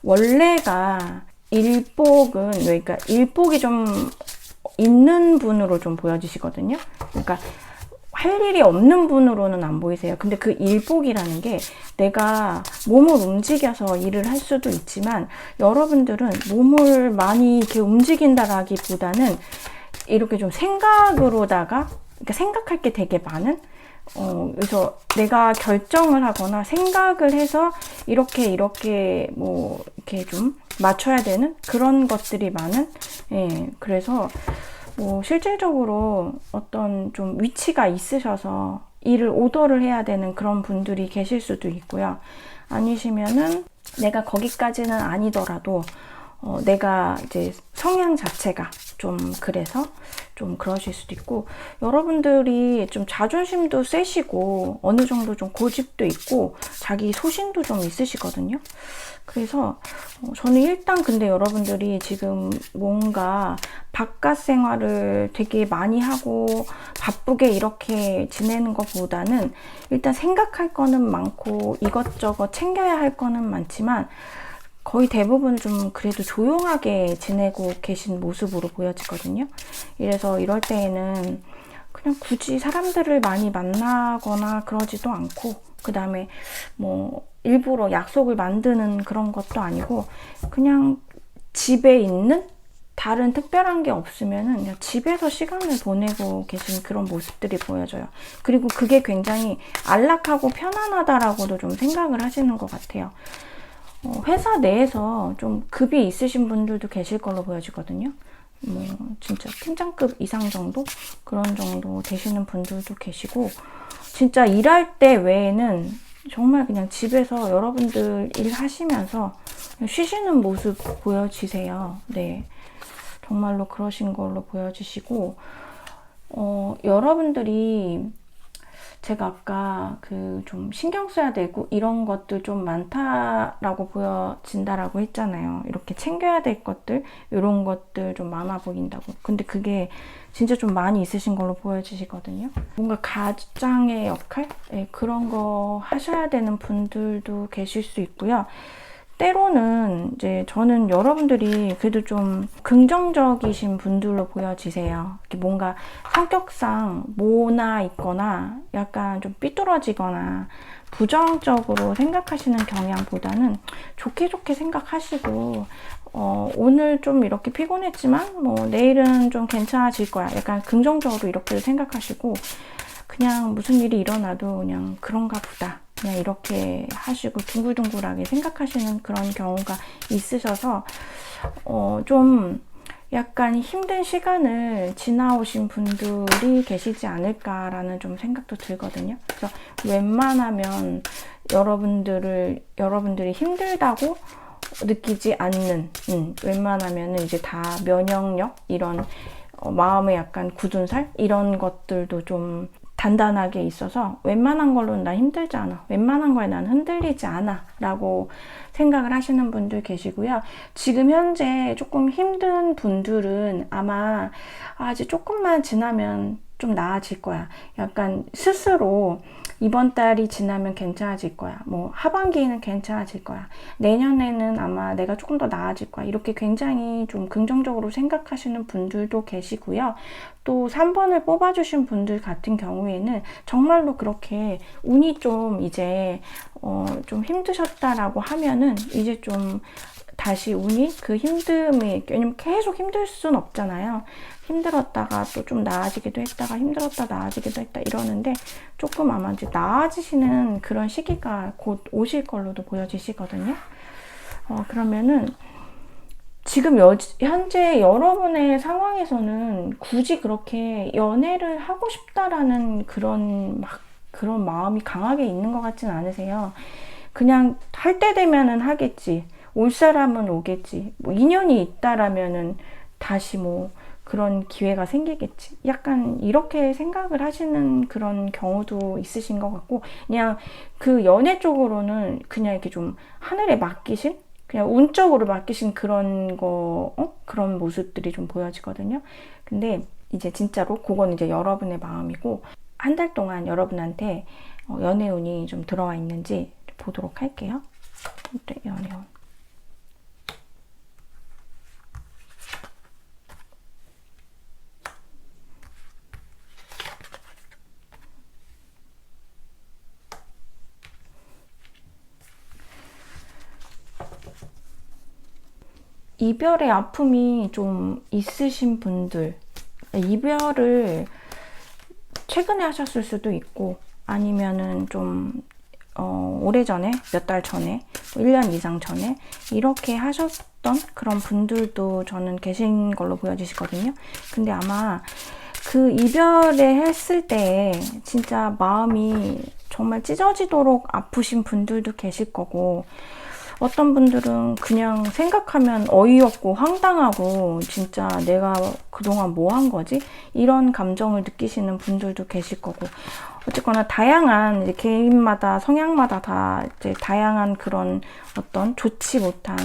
원래가 일복은, 그러니까 일복이 좀 있는 분으로 좀 보여지시거든요. 그러니까 할 일이 없는 분으로는 안 보이세요. 근데 그 일복이라는 게 내가 몸을 움직여서 일을 할 수도 있지만, 여러분들은 몸을 많이 이렇게 움직인다라기보다는 이렇게 좀 생각으로다가, 그러니까 생각할 게 되게 많은, 그래서 내가 결정을 하거나 생각을 해서 이렇게 뭐 이렇게 좀 맞춰야 되는 그런 것들이 많은, 예, 그래서 뭐 실질적으로 어떤 좀 위치가 있으셔서 일을 오더를 해야 되는 그런 분들이 계실 수도 있고요. 아니시면은 내가 거기까지는 아니더라도 내가 이제 성향 자체가 좀 그래서 좀 그러실 수도 있고, 여러분들이 좀 자존심도 세시고 어느 정도 좀 고집도 있고 자기 소신도 좀 있으시거든요. 그래서 저는 일단 근데 여러분들이 지금 뭔가 바깥 생활을 되게 많이 하고 바쁘게 이렇게 지내는 것보다는 일단 생각할 거는 많고 이것저것 챙겨야 할 거는 많지만 거의 대부분 좀 그래도 조용하게 지내고 계신 모습으로 보여지거든요. 이래서 이럴 때에는 그냥 굳이 사람들을 많이 만나거나 그러지도 않고, 그 다음에 뭐 일부러 약속을 만드는 그런 것도 아니고 그냥 집에 있는, 다른 특별한 게 없으면은 그냥 집에서 시간을 보내고 계신 그런 모습들이 보여져요. 그리고 그게 굉장히 안락하고 편안하다라고도 좀 생각을 하시는 것 같아요. 회사 내에서 좀 급이 있으신 분들도 계실 걸로 보여지거든요. 뭐 진짜 팀장급 이상 정도? 그런 정도 되시는 분들도 계시고, 진짜 일할 때 외에는 정말 그냥 집에서 여러분들 일하시면서 쉬시는 모습 보여지세요. 네, 정말로 그러신 걸로 보여지시고, 여러분들이 제가 아까 그 좀 신경 써야 되고 이런 것들 좀 많다라고 보여진다라고 했잖아요. 이렇게 챙겨야 될 것들, 이런 것들 좀 많아 보인다고. 근데 그게 진짜 좀 많이 있으신 걸로 보여지시거든요. 뭔가 가장의 역할? 네, 그런 거 하셔야 되는 분들도 계실 수 있고요. 때로는 이제 저는 여러분들이 그래도 좀 긍정적이신 분들로 보여지세요. 뭔가 성격상 모나 있거나 약간 좀 삐뚤어지거나 부정적으로 생각하시는 경향보다는 좋게 생각하시고, 오늘 좀 이렇게 피곤했지만 뭐 내일은 좀 괜찮아질 거야. 약간 긍정적으로 이렇게 생각하시고, 그냥 무슨 일이 일어나도 그냥 그런가 보다, 그냥 이렇게 하시고 둥글둥글하게 생각하시는 그런 경우가 있으셔서 좀 약간 힘든 시간을 지나오신 분들이 계시지 않을까라는 좀 생각도 들거든요. 그래서 웬만하면 여러분들이 힘들다고 느끼지 않는, 웬만하면 이제 다 면역력, 이런 마음의 약간 굳은 살, 이런 것들도 좀 단단하게 있어서 웬만한 걸로는 난 힘들지 않아, 웬만한 거에 난 흔들리지 않아 라고 생각을 하시는 분들 계시고요. 지금 현재 조금 힘든 분들은 아마 아직 조금만 지나면 좀 나아질 거야. 약간 스스로 이번 달이 지나면 괜찮아질 거야. 뭐 하반기에는 괜찮아질 거야. 내년에는 아마 내가 조금 더 나아질 거야. 이렇게 굉장히 좀 긍정적으로 생각하시는 분들도 계시고요. 또 3번을 뽑아주신 분들 같은 경우에는 정말로 그렇게 운이 좀 이제 좀 힘드셨다라고 하면은 이제 좀 다시 운이 그 힘듦이, 왜냐면 계속 힘들 순 없잖아요. 힘들었다가 또 좀 나아지기도 했다가 힘들었다 나아지기도 했다 이러는데, 조금 아마 이제 나아지시는 그런 시기가 곧 오실 걸로도 보여지시거든요. 그러면은 지금 현재 여러분의 상황에서는 굳이 그렇게 연애를 하고 싶다라는 그런 마음이 강하게 있는 것 같진 않으세요. 그냥 할 때 되면은 하겠지, 올 사람은 오겠지, 뭐 인연이 있다라면은 다시 뭐 그런 기회가 생기겠지, 약간 이렇게 생각을 하시는 그런 경우도 있으신 것 같고, 그냥 그 연애 쪽으로는 그냥 이렇게 좀 하늘에 맡기신, 그냥 운적으로 맡기신 그런 그런 모습들이 좀 보여지거든요. 근데 이제 진짜로 그건 이제 여러분의 마음이고, 한 달 동안 여러분한테 연애운이 좀 들어와 있는지 보도록 할게요. 네, 연애운. 이별의 아픔이 좀 있으신 분들, 이별을 최근에 하셨을 수도 있고 아니면은 좀 오래전에, 몇 달 전에, 1년 이상 전에 이렇게 하셨던 그런 분들도 저는 계신 걸로 보여지시거든요. 근데 아마 그 이별에 했을 때 진짜 마음이 정말 찢어지도록 아프신 분들도 계실 거고, 어떤 분들은 그냥 생각하면 어이없고 황당하고 진짜 내가 그동안 뭐 한 거지? 이런 감정을 느끼시는 분들도 계실 거고, 어쨌거나 다양한 이제 개인마다 성향마다 다 이제 다양한 그런 어떤 좋지 못한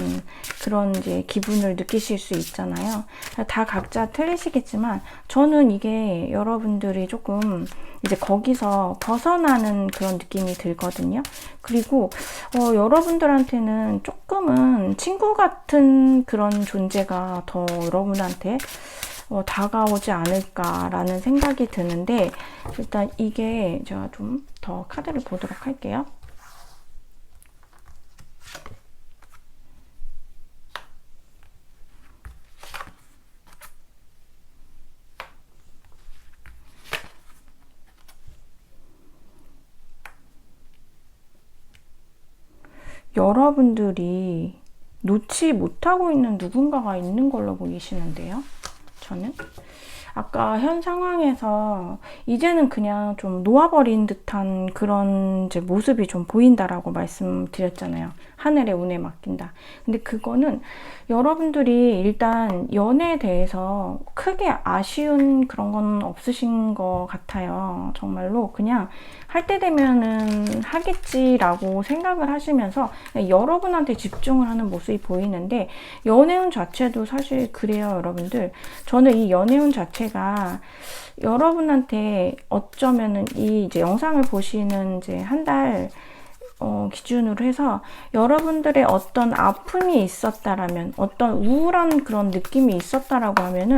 그런 이제 기분을 느끼실 수 있잖아요. 다 각자 틀리시겠지만 저는 이게 여러분들이 조금 이제 거기서 벗어나는 그런 느낌이 들거든요. 그리고 여러분들한테는 조금은 친구 같은 그런 존재가 더 여러분한테 다가오지 않을까라는 생각이 드는데, 일단 이게 제가 좀 더 카드를 보도록 할게요. 여러분들이 놓지 못하고 있는 누군가가 있는 걸로 보이시는데요. 저는 아까 현 상황에서 이제는 그냥 좀 놓아버린 듯한 그런 이제 모습이 좀 보인다라고 말씀드렸잖아요. 하늘의 운에 맡긴다. 근데 그거는 여러분들이 일단 연애에 대해서 크게 아쉬운 그런 건 없으신 것 같아요. 정말로 그냥 할 때 되면은 하겠지라고 생각을 하시면서 여러분한테 집중을 하는 모습이 보이는데, 연애운 자체도 사실 그래요, 여러분들. 저는 이 연애운 자체가 여러분한테 어쩌면은 이 이제 영상을 보시는 이제 한 달 기준으로 해서 여러분들의 어떤 아픔이 있었다라면, 어떤 우울한 그런 느낌이 있었다라고 하면은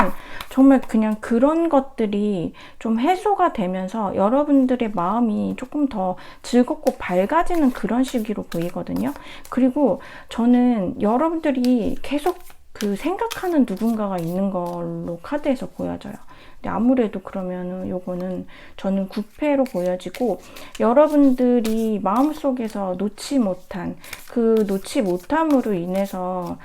정말 그냥 그런 것들이 좀 해소가 되면서 여러분들의 마음이 조금 더 즐겁고 밝아지는 그런 시기로 보이거든요. 그리고 저는 여러분들이 계속 그 생각하는 누군가가 있는 걸로 카드에서 보여져요. 근데 아무래도 그러면은 요거는 저는 구패로 보여지고, 여러분들이 마음속에서 놓지 못한 그 놓지 못함으로 인해서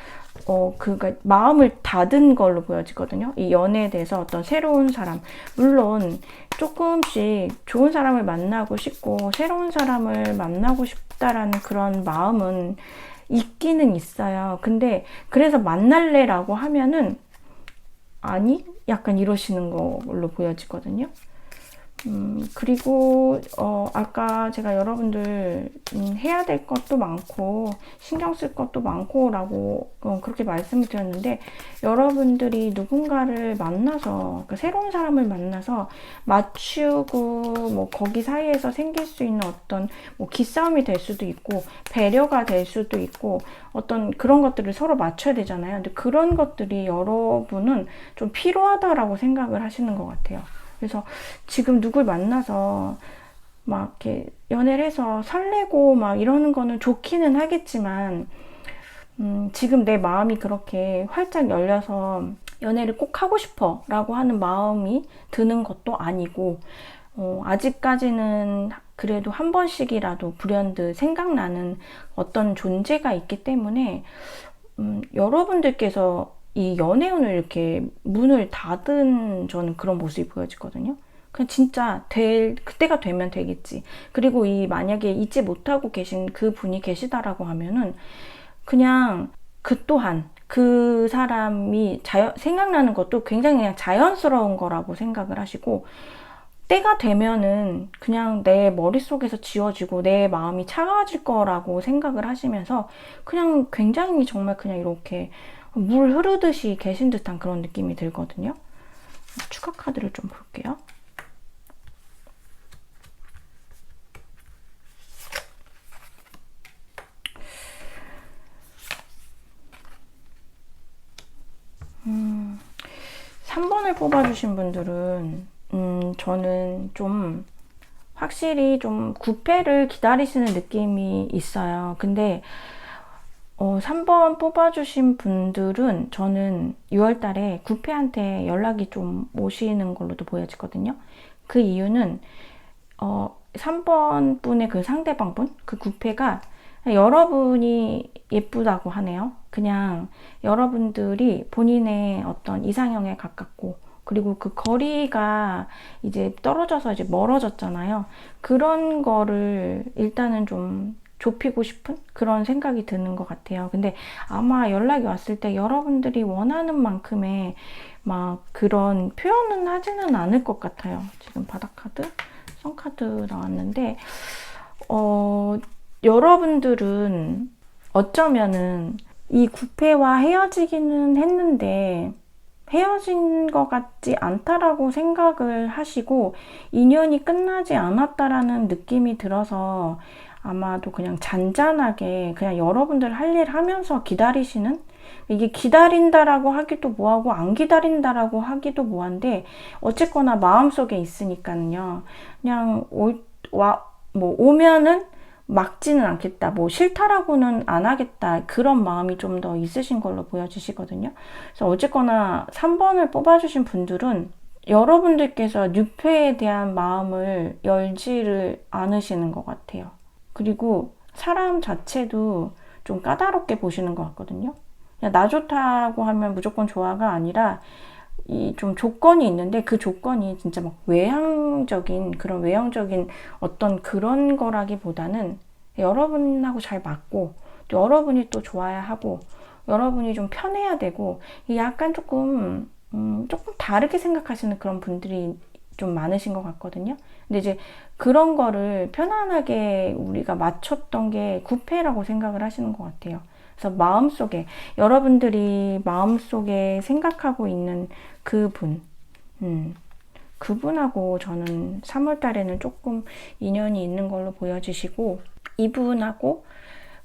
그가 마음을 닫은 걸로 보여지거든요. 이 연애에 대해서 어떤 새로운 사람, 물론 조금씩 좋은 사람을 만나고 싶고 새로운 사람을 만나고 싶다라는 그런 마음은 있기는 있어요. 근데 그래서 만날래라고 하면은 아니? 약간 이러시는 걸로 보여지거든요. 그리고 아까 제가 여러분들 해야 될 것도 많고 신경 쓸 것도 많고 라고 그렇게 말씀을 드렸는데, 여러분들이 누군가를 만나서 그 새로운 사람을 만나서 맞추고 뭐 거기 사이에서 생길 수 있는 어떤 뭐 기싸움이 될 수도 있고 배려가 될 수도 있고 어떤 그런 것들을 서로 맞춰야 되잖아요. 근데 그런 것들이 여러분은 좀 필요하다라고 생각을 하시는 것 같아요. 그래서 지금 누굴 만나서 막 이렇게 연애를 해서 설레고 막 이러는 거는 좋기는 하겠지만, 지금 내 마음이 그렇게 활짝 열려서 연애를 꼭 하고 싶어 라고 하는 마음이 드는 것도 아니고, 아직까지는 그래도 한 번씩이라도 불현듯 생각나는 어떤 존재가 있기 때문에, 여러분들께서 이 연애운을 이렇게 문을 닫은 저는 그런 모습이 보여지거든요. 그냥 진짜 그때가 되면 되겠지. 그리고 이 만약에 잊지 못하고 계신 그 분이 계시다라고 하면은 그냥 그 또한 그 사람이 생각나는 것도 굉장히 그냥 자연스러운 거라고 생각을 하시고, 때가 되면은 그냥 내 머릿속에서 지워지고 내 마음이 차가워질 거라고 생각을 하시면서 그냥 굉장히 정말 그냥 이렇게 물 흐르듯이 계신 듯한 그런 느낌이 들거든요. 추가 카드를 좀 볼게요. 음, 3번을 뽑아주신 분들은 저는 좀 확실히 좀 구패를 기다리시는 느낌이 있어요. 근데 3번 뽑아주신 분들은 저는 6월달에 구패한테 연락이 좀 오시는 걸로도 보여지거든요. 그 이유는 3번 분의 그 상대방분, 그 구패가 여러분이 예쁘다고 하네요. 그냥 여러분들이 본인의 어떤 이상형에 가깝고, 그리고 그 거리가 이제 떨어져서 이제 멀어졌잖아요. 그런 거를 일단은 좀 좁히고 싶은 그런 생각이 드는 것 같아요. 근데 아마 연락이 왔을 때 여러분들이 원하는 만큼의 막 그런 표현은 하지는 않을 것 같아요. 지금 바닥카드, 선카드 나왔는데, 여러분들은 어쩌면은 이 구패와 헤어지기는 했는데 헤어진 것 같지 않다라고 생각을 하시고 인연이 끝나지 않았다라는 느낌이 들어서 아마도 그냥 잔잔하게 그냥 여러분들 할 일 하면서 기다리시는, 이게 기다린다라고 하기도 뭐하고 안 기다린다라고 하기도 뭐한데 어쨌거나 마음속에 있으니까요. 그냥 뭐 오면은 막지는 않겠다, 뭐 싫다라고는 안 하겠다, 그런 마음이 좀 더 있으신 걸로 보여지시거든요. 그래서 어쨌거나 3번을 뽑아주신 분들은 여러분들께서 뉴페에 대한 마음을 열지를 않으시는 것 같아요. 그리고 사람 자체도 좀 까다롭게 보시는 것 같거든요. 그냥 나 좋다고 하면 무조건 좋아가 아니라 이 좀 조건이 있는데 그 조건이 진짜 막 외향적인 어떤 그런 거라기보다는 여러분하고 잘 맞고 또 여러분이 또 좋아야 하고 여러분이 좀 편해야 되고 약간 조금 다르게 생각하시는 그런 분들이 좀 많으신 것 같거든요. 근데 이제 그런 거를 편안하게 우리가 맞췄던 게 구패라고 생각을 하시는 것 같아요. 그래서 마음속에, 여러분들이 마음속에 생각하고 있는 그분, 그분하고 저는 3월 달에는 조금 인연이 있는 걸로 보여지시고, 이분하고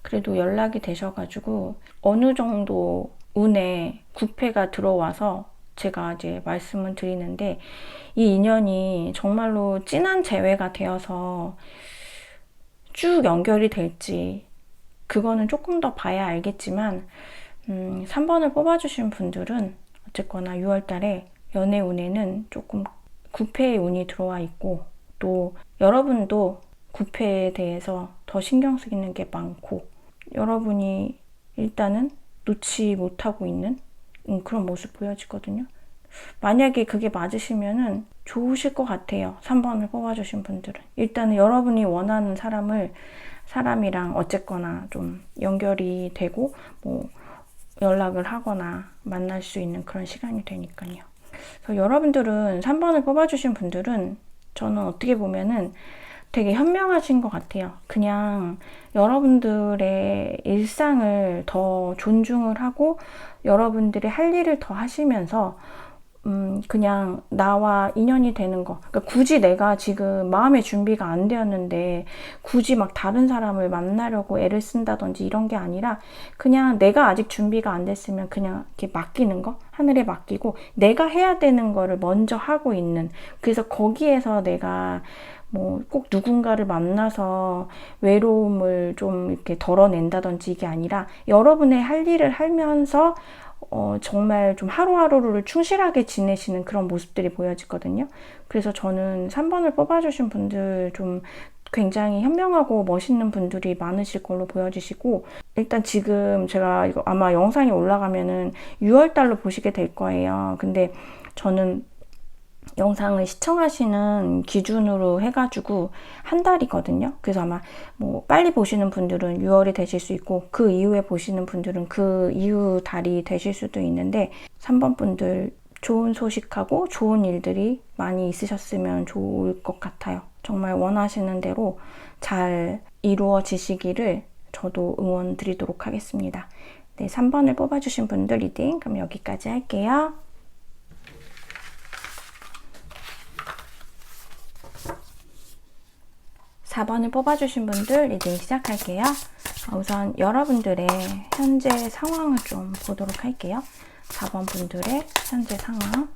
그래도 연락이 되셔가지고 어느 정도 운에 구패가 들어와서 제가 이제 말씀을 드리는데, 이 인연이 정말로 진한 재회가 되어서 쭉 연결이 될지 그거는 조금 더 봐야 알겠지만 3번을 뽑아주신 분들은 어쨌거나 6월 달에 연애 운에는 조금 구패의 운이 들어와 있고, 또 여러분도 구패에 대해서 더 신경 쓰이는 게 많고 여러분이 일단은 놓지 못하고 있는 그런 모습 보여지거든요. 만약에 그게 맞으시면은 좋으실 것 같아요. 3번을 뽑아주신 분들은 일단은 여러분이 원하는 사람이랑 어쨌거나 좀 연결이 되고 뭐 연락을 하거나 만날 수 있는 그런 시간이 되니까요. 그래서 여러분들은 3번을 뽑아주신 분들은 저는 어떻게 보면은 되게 현명하신 것 같아요. 그냥 여러분들의 일상을 더 존중을 하고 여러분들이 할 일을 더 하시면서 그냥 나와 인연이 되는 거. 그러니까 굳이 내가 지금 마음의 준비가 안 되었는데 굳이 막 다른 사람을 만나려고 애를 쓴다든지 이런 게 아니라 그냥 내가 아직 준비가 안 됐으면 그냥 이렇게 맡기는 거, 하늘에 맡기고 내가 해야 되는 거를 먼저 하고 있는, 그래서 거기에서 내가 뭐 꼭 누군가를 만나서 외로움을 좀 이렇게 덜어낸다든지 이게 아니라 여러분의 할 일을 하면서 정말 좀 하루하루를 충실하게 지내시는 그런 모습들이 보여지거든요. 그래서 저는 3번을 뽑아주신 분들 좀 굉장히 현명하고 멋있는 분들이 많으실 걸로 보여지시고, 일단 지금 제가 이거 아마 영상이 올라가면은 6월달로 보시게 될 거예요. 근데 저는 영상을 시청하시는 기준으로 해가지고 한 달이거든요. 그래서 아마 뭐 빨리 보시는 분들은 6월이 되실 수 있고 그 이후에 보시는 분들은 그 이후 달이 되실 수도 있는데, 3번 분들 좋은 소식하고 좋은 일들이 많이 있으셨으면 좋을 것 같아요. 정말 원하시는 대로 잘 이루어지시기를 저도 응원 드리도록 하겠습니다. 네, 3번을 뽑아주신 분들 리딩 그럼 여기까지 할게요. 4번을 뽑아주신 분들 리딩 시작할게요. 우선 여러분들의 현재 상황을 좀 보도록 할게요. 4번 분들의 현재 상황.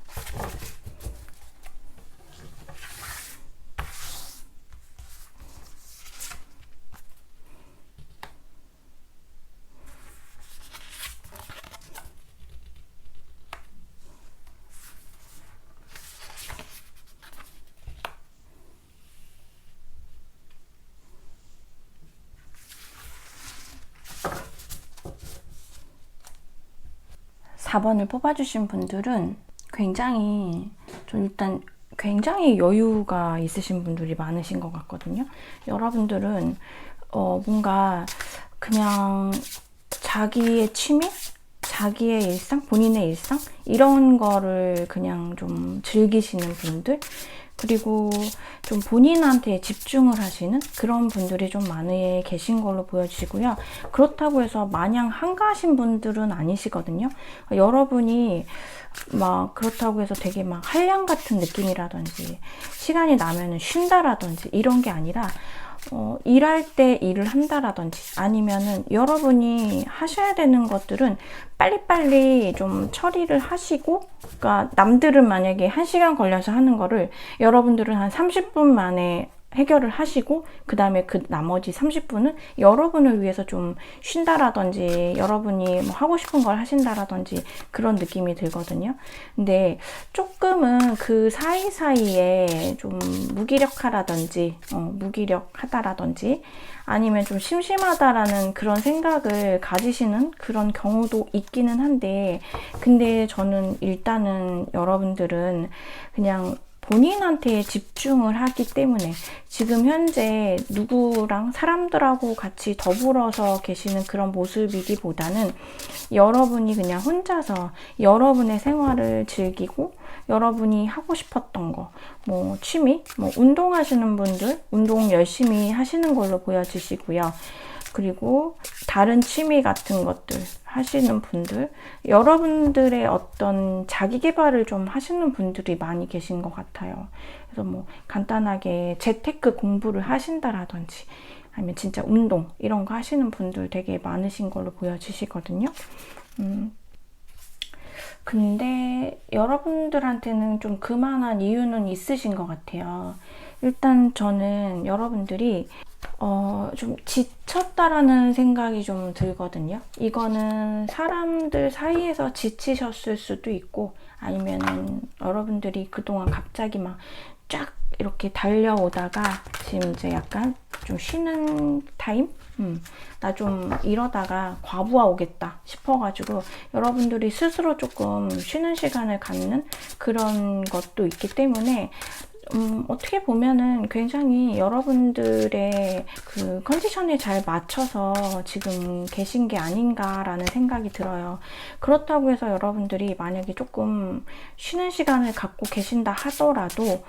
4번을 뽑아주신 분들은 굉장히 좀 일단 굉장히 여유가 있으신 분들이 많으신 것 같거든요. 여러분들은 뭔가 그냥 자기의 취미? 자기의 일상? 본인의 일상? 이런 거를 그냥 좀 즐기시는 분들? 그리고 좀 본인한테 집중을 하시는 그런 분들이 좀 많이 계신 걸로 보여지고요. 그렇다고 해서 마냥 한가하신 분들은 아니시거든요. 여러분이 막 그렇다고 해서 되게 막 한량 같은 느낌이라든지 시간이 나면은 쉰다라든지 이런 게 아니라 일할 때 일을 한다라든지 아니면은 여러분이 하셔야 되는 것들은 빨리빨리 좀 처리를 하시고, 그러니까 남들은 만약에 1시간 걸려서 하는 거를 여러분들은 한 30분 만에 해결을 하시고, 그 다음에 그 나머지 30분은 여러분을 위해서 좀 쉰다라든지 여러분이 뭐 하고 싶은 걸 하신다라든지 그런 느낌이 들거든요. 근데 조금은 그 사이사이에 좀 무기력하다라든지 아니면 좀 심심하다라는 그런 생각을 가지시는 그런 경우도 있기는 한데, 근데 저는 일단은 여러분들은 그냥 본인한테 집중을 하기 때문에 지금 현재 누구랑 사람들하고 같이 더불어서 계시는 그런 모습이기보다는 여러분이 그냥 혼자서 여러분의 생활을 즐기고 여러분이 하고 싶었던 거, 뭐 취미, 뭐 운동하시는 분들 운동 열심히 하시는 걸로 보여지시고요. 그리고 다른 취미 같은 것들 하시는 분들, 여러분들의 어떤 자기 개발을 좀 하시는 분들이 많이 계신 것 같아요. 그래서 뭐 간단하게 재테크 공부를 하신다라든지 아니면 진짜 운동 이런 거 하시는 분들 되게 많으신 걸로 보여지시거든요. 근데 여러분들한테는 좀 그만한 이유는 있으신 것 같아요. 일단 저는 여러분들이 좀 지쳤다라는 생각이 좀 들거든요. 이거는 사람들 사이에서 지치셨을 수도 있고, 아니면은 여러분들이 그동안 갑자기 막 쫙 이렇게 달려오다가 지금 이제 약간 좀 쉬는 타임? 나 좀 이러다가 과부하 오겠다 싶어가지고 여러분들이 스스로 조금 쉬는 시간을 갖는 그런 것도 있기 때문에 어떻게 보면은 굉장히 여러분들의 그 컨디션에 잘 맞춰서 지금 계신 게 아닌가라는 생각이 들어요. 그렇다고 해서 여러분들이 만약에 조금 쉬는 시간을 갖고 계신다 하더라도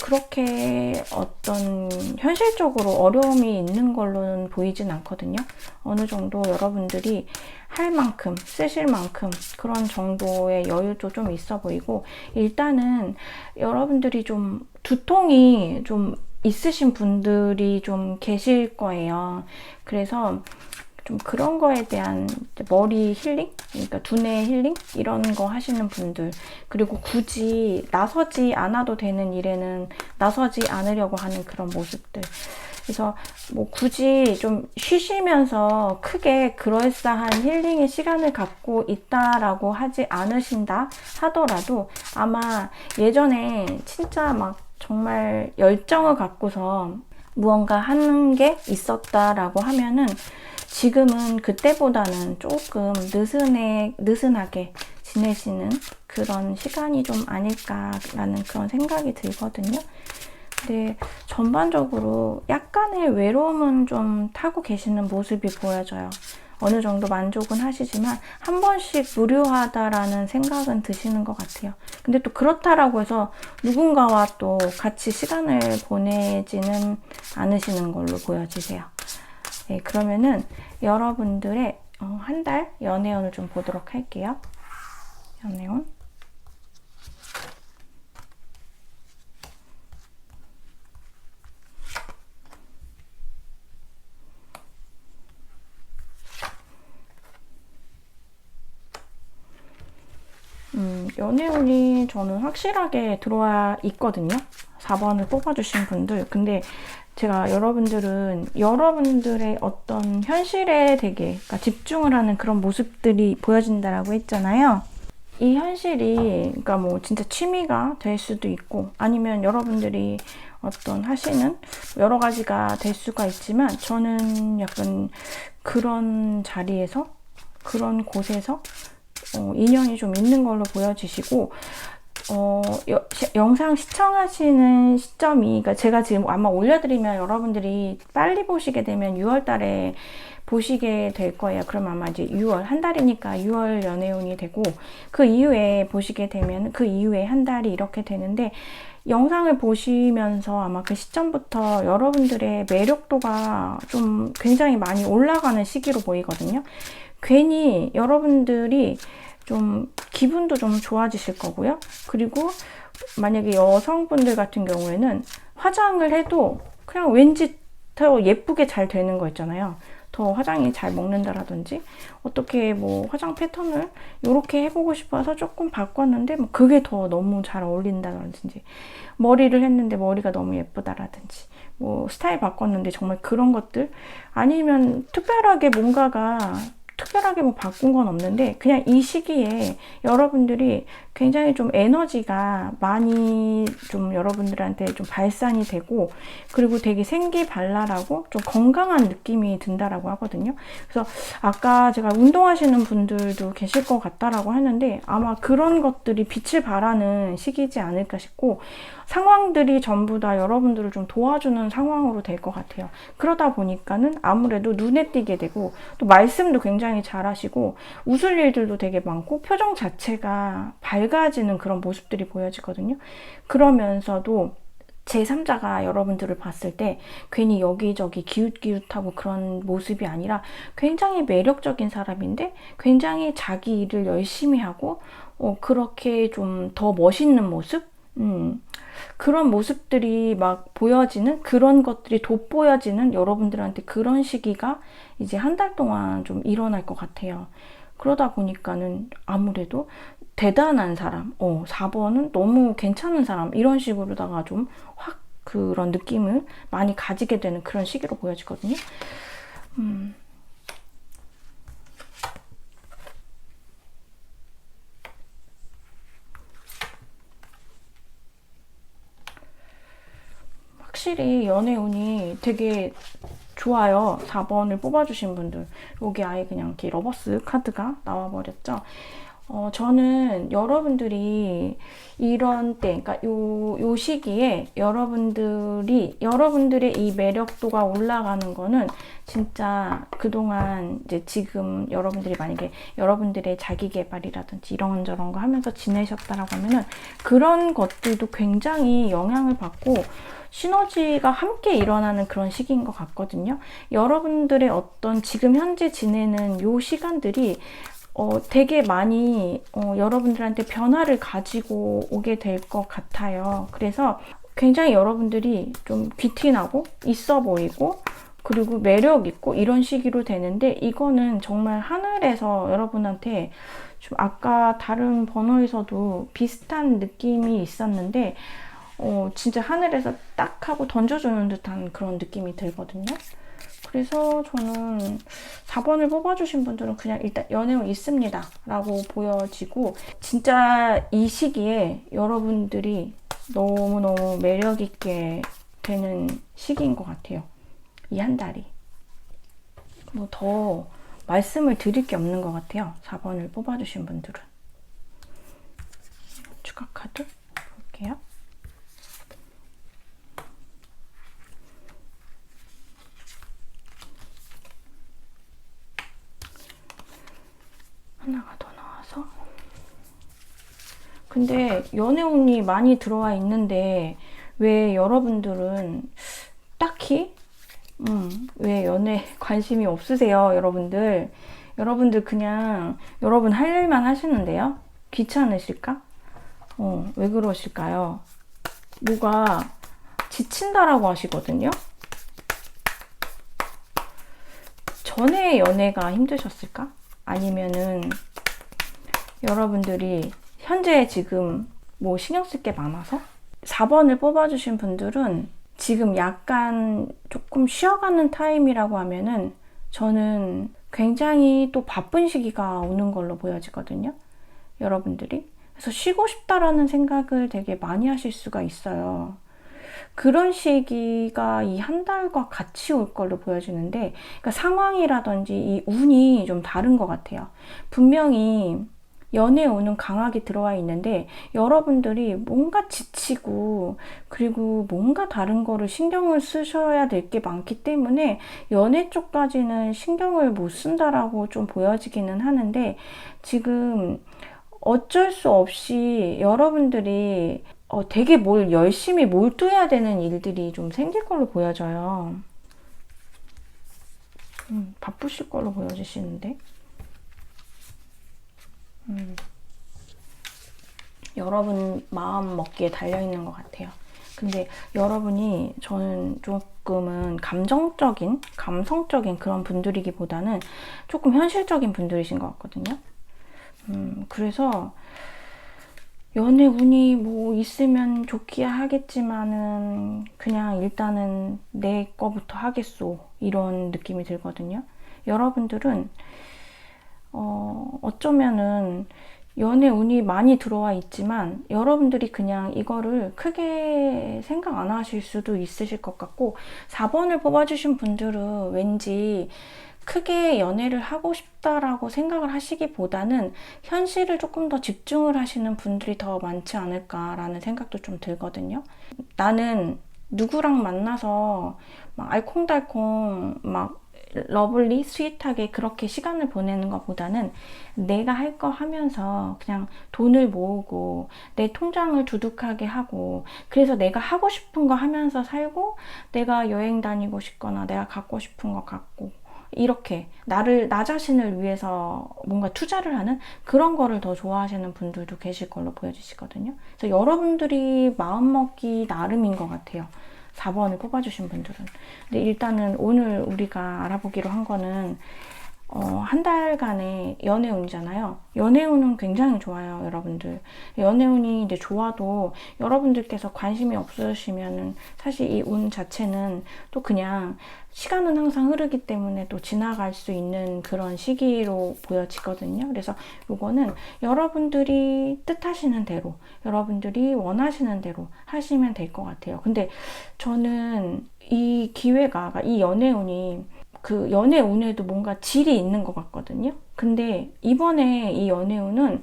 그렇게 어떤 현실적으로 어려움이 있는 걸로는 보이진 않거든요. 어느 정도 여러분들이 할 만큼, 쓰실 만큼 그런 정도의 여유도 좀 있어 보이고, 일단은 여러분들이 좀 두통이 좀 있으신 분들이 좀 계실 거예요. 그래서 좀 그런 거에 대한 머리 힐링? 그러니까 두뇌 힐링? 이런 거 하시는 분들, 그리고 굳이 나서지 않아도 되는 일에는 나서지 않으려고 하는 그런 모습들. 그래서 뭐 굳이 좀 쉬시면서 크게 그럴싸한 힐링의 시간을 갖고 있다라고 하지 않으신다 하더라도 아마 예전에 진짜 막 정말 열정을 갖고서 무언가 하는 게 있었다라고 하면은 지금은 그때보다는 조금 느슨하게 지내시는 그런 시간이 좀 아닐까라는 그런 생각이 들거든요. 근데 전반적으로 약간의 외로움은 좀 타고 계시는 모습이 보여져요. 어느 정도 만족은 하시지만 한 번씩 무료하다라는 생각은 드시는 것 같아요. 근데 또 그렇다라고 해서 누군가와 또 같이 시간을 보내지는 않으시는 걸로 보여지세요. 네, 그러면은 여러분들의 한 달 연애운을 좀 보도록 할게요. 연애운. 연애운이 저는 확실하게 들어와 있거든요. 4번을 뽑아주신 분들. 근데 제가 여러분들의 어떤 현실에 되게 그러니까 집중을 하는 그런 모습들이 보여진다라고 했잖아요. 이 현실이 그러니까 뭐 진짜 취미가 될 수도 있고, 아니면 여러분들이 어떤 하시는 여러 가지가 될 수가 있지만, 저는 약간 그런 자리에서 그런 곳에서 인연이 좀 있는 걸로 보여지시고, 영상 시청하시는 시점이, 그러니까 제가 지금 아마 올려드리면 여러분들이 빨리 보시게 되면 6월 달에 보시게 될 거예요. 그럼 아마 이제 6월, 한 달이니까 6월 연애운이 되고, 그 이후에 보시게 되면 그 이후에 한 달이 이렇게 되는데, 영상을 보시면서 아마 그 시점부터 여러분들의 매력도가 좀 굉장히 많이 올라가는 시기로 보이거든요. 괜히 여러분들이 좀 기분도 좀 좋아지실 거고요. 그리고 만약에 여성분들 같은 경우에는 화장을 해도 그냥 왠지 더 예쁘게 잘 되는 거 있잖아요. 더 화장이 잘 먹는다라든지, 어떻게 뭐 화장 패턴을 이렇게 해보고 싶어서 조금 바꿨는데 뭐 그게 더 너무 잘 어울린다라든지, 머리를 했는데 머리가 너무 예쁘다라든지, 뭐 스타일 바꿨는데 정말 그런 것들, 아니면 특별하게 뭔가가 특별하게 뭐 바꾼 건 없는데 그냥 이 시기에 여러분들이 굉장히 좀 에너지가 많이 좀 여러분들한테 좀 발산이 되고, 그리고 되게 생기발랄하고 좀 건강한 느낌이 든다라고 하거든요. 그래서 아까 제가 운동하시는 분들도 계실 것 같다라고 하는데 아마 그런 것들이 빛을 발하는 시기지 않을까 싶고, 상황들이 전부 다 여러분들을 좀 도와주는 상황으로 될 것 같아요. 그러다 보니까는 아무래도 눈에 띄게 되고, 또 말씀도 굉장히 잘하시고 웃을 일들도 되게 많고 표정 자체가 밝아지는 그런 모습들이 보여지거든요. 그러면서도 제3자가 여러분들을 봤을 때 괜히 여기저기 기웃기웃하고 그런 모습이 아니라 굉장히 매력적인 사람인데 굉장히 자기 일을 열심히 하고 그렇게 좀 더 멋있는 모습? 그런 모습들이 막 보여지는, 그런 것들이 돋보여지는 여러분들한테 그런 시기가 이제 한 달 동안 좀 일어날 것 같아요. 그러다 보니까는 아무래도 대단한 사람, 4번은 너무 괜찮은 사람, 이런 식으로다가 좀 확 그런 느낌을 많이 가지게 되는 그런 시기로 보여지거든요. 확실히 연애운이 되게 좋아요. 4번을 뽑아주신 분들. 여기 아예 그냥 이렇게 러버스 카드가 나와버렸죠. 저는 여러분들이 이런 때, 그러니까 요 시기에 여러분들의 이 매력도가 올라가는 거는 진짜 그동안 이제 지금 여러분들이 만약에 여러분들의 자기 개발이라든지 이런저런 거 하면서 지내셨다라고 하면은 그런 것들도 굉장히 영향을 받고 시너지가 함께 일어나는 그런 시기인 것 같거든요. 여러분들의 어떤 지금 현재 지내는 요 시간들이 되게 많이 여러분들한테 변화를 가지고 오게 될 것 같아요. 그래서 굉장히 여러분들이 좀 귀티나고 있어 보이고 그리고 매력 있고 이런 시기로 되는데, 이거는 정말 하늘에서 여러분한테 좀 아까 다른 번호에서도 비슷한 느낌이 있었는데 진짜 하늘에서 딱 하고 던져주는 듯한 그런 느낌이 들거든요. 그래서 저는 4번을 뽑아주신 분들은 그냥 일단 연애운 있습니다 라고 보여지고, 진짜 이 시기에 여러분들이 너무너무 매력있게 되는 시기인 것 같아요. 이 한 달이. 뭐 더 말씀을 드릴 게 없는 것 같아요. 4번을 뽑아주신 분들은. 추가 카드 볼게요. 하나가 더 나와서. 근데 연애운이 많이 들어와 있는데 왜 여러분들은 딱히 왜 연애 관심이 없으세요? 여러분들 그냥 여러분 할 일만 하시는데요? 귀찮으실까? 왜 그러실까요? 뭐가 지친다라고 하시거든요? 전에 연애가 힘드셨을까? 아니면은 여러분들이 현재 지금 뭐 신경 쓸 게 많아서? 4번을 뽑아주신 분들은 지금 약간 조금 쉬어가는 타임이라고 하면은 저는 굉장히 또 바쁜 시기가 오는 걸로 보여지거든요. 여러분들이. 그래서 쉬고 싶다라는 생각을 되게 많이 하실 수가 있어요. 그런 시기가 이 한 달과 같이 올 걸로 보여지는데, 그러니까 상황이라든지 이 운이 좀 다른 것 같아요. 분명히 연애 운은 강하게 들어와 있는데 여러분들이 뭔가 지치고 그리고 뭔가 다른 거를 신경을 쓰셔야 될 게 많기 때문에 연애 쪽까지는 신경을 못 쓴다라고 좀 보여지기는 하는데 지금 어쩔 수 없이 여러분들이 되게 뭘 열심히 몰두해야 되는 일들이 좀 생길 걸로 보여져요. 바쁘실 걸로 보여지시는데 여러분 마음 먹기에 달려있는 것 같아요. 근데 여러분이 저는 조금은 감정적인, 감성적인 그런 분들이기보다는 조금 현실적인 분들이신 것 같거든요. 그래서 연애 운이 뭐 있으면 좋기야 하겠지만은 그냥 일단은 내 거부터 하겠소 이런 느낌이 들거든요. 여러분들은 어쩌면은 연애 운이 많이 들어와 있지만 여러분들이 그냥 이거를 크게 생각 안 하실 수도 있으실 것 같고 4번을 뽑아주신 분들은 왠지 크게 연애를 하고 싶다라고 생각을 하시기보다는 현실을 조금 더 집중을 하시는 분들이 더 많지 않을까라는 생각도 좀 들거든요. 나는 누구랑 만나서 막 알콩달콩 막 러블리, 스윗하게 그렇게 시간을 보내는 것보다는 내가 할 거 하면서 그냥 돈을 모으고 내 통장을 두둑하게 하고 그래서 내가 하고 싶은 거 하면서 살고 내가 여행 다니고 싶거나 내가 갖고 싶은 거 갖고 이렇게 나 자신을 위해서 뭔가 투자를 하는 그런 거를 더 좋아하시는 분들도 계실 걸로 보여지시거든요. 그래서 여러분들이 마음먹기 나름인 것 같아요. 4번을 뽑아주신 분들은. 근데 일단은 오늘 우리가 알아보기로 한 거는 한 달간의 연애운이잖아요. 연애운은 굉장히 좋아요, 여러분들. 연애운이 이제 좋아도 여러분들께서 관심이 없으시면은 사실 이 운 자체는 또 그냥 시간은 항상 흐르기 때문에 또 지나갈 수 있는 그런 시기로 보여지거든요. 그래서 요거는 여러분들이 뜻하시는 대로, 여러분들이 원하시는 대로 하시면 될 것 같아요. 근데 저는 이 기회가, 이 연애운이 그 연애운에도 뭔가 질이 있는 것 같거든요. 근데 이번에 이 연애운은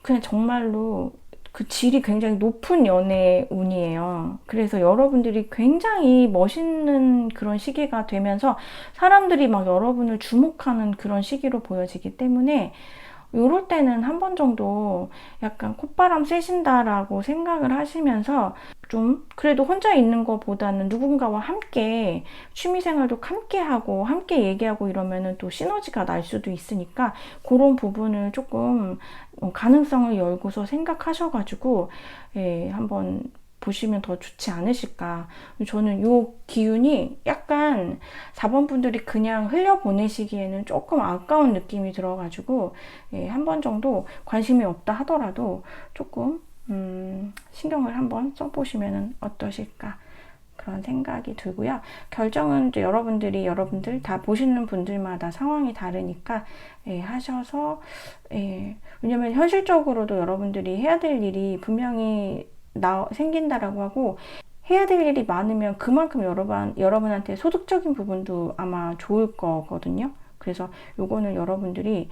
그냥 정말로 그 질이 굉장히 높은 연애운이에요. 그래서 여러분들이 굉장히 멋있는 그런 시기가 되면서 사람들이 막 여러분을 주목하는 그런 시기로 보여지기 때문에 요럴 때는 한 번 정도 약간 콧바람 쐬신다라고 생각을 하시면서 좀 그래도 혼자 있는 것보다는 누군가와 함께 취미생활도 함께 하고 함께 얘기하고 이러면은 또 시너지가 날 수도 있으니까 그런 부분을 조금 가능성을 열고서 생각하셔가지고 한번 보시면 더 좋지 않으실까. 저는 요 기운이 약간 4번 분들이 그냥 흘려보내시기에는 조금 아까운 느낌이 들어가지고 한 번 정도 관심이 없다 하더라도 조금 신경을 한번 써보시면 어떠실까 그런 생각이 들고요. 결정은 이제 여러분들 다 보시는 분들마다 상황이 다르니까 하셔서 왜냐면 현실적으로도 여러분들이 해야 될 일이 분명히 생긴다라고 하고 해야 될 일이 많으면 그만큼 여러분한테 소득적인 부분도 아마 좋을 거거든요. 그래서 요거는 여러분들이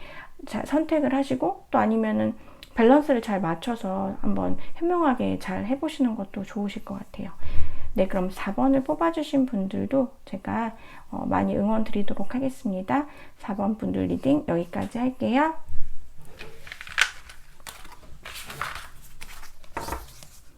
잘 선택을 하시고 또 아니면은 밸런스를 잘 맞춰서 한번 현명하게 잘 해보시는 것도 좋으실 것 같아요. 네, 그럼 4번을 뽑아주신 분들도 제가 많이 응원 드리도록 하겠습니다. 4번 분들 리딩 여기까지 할게요.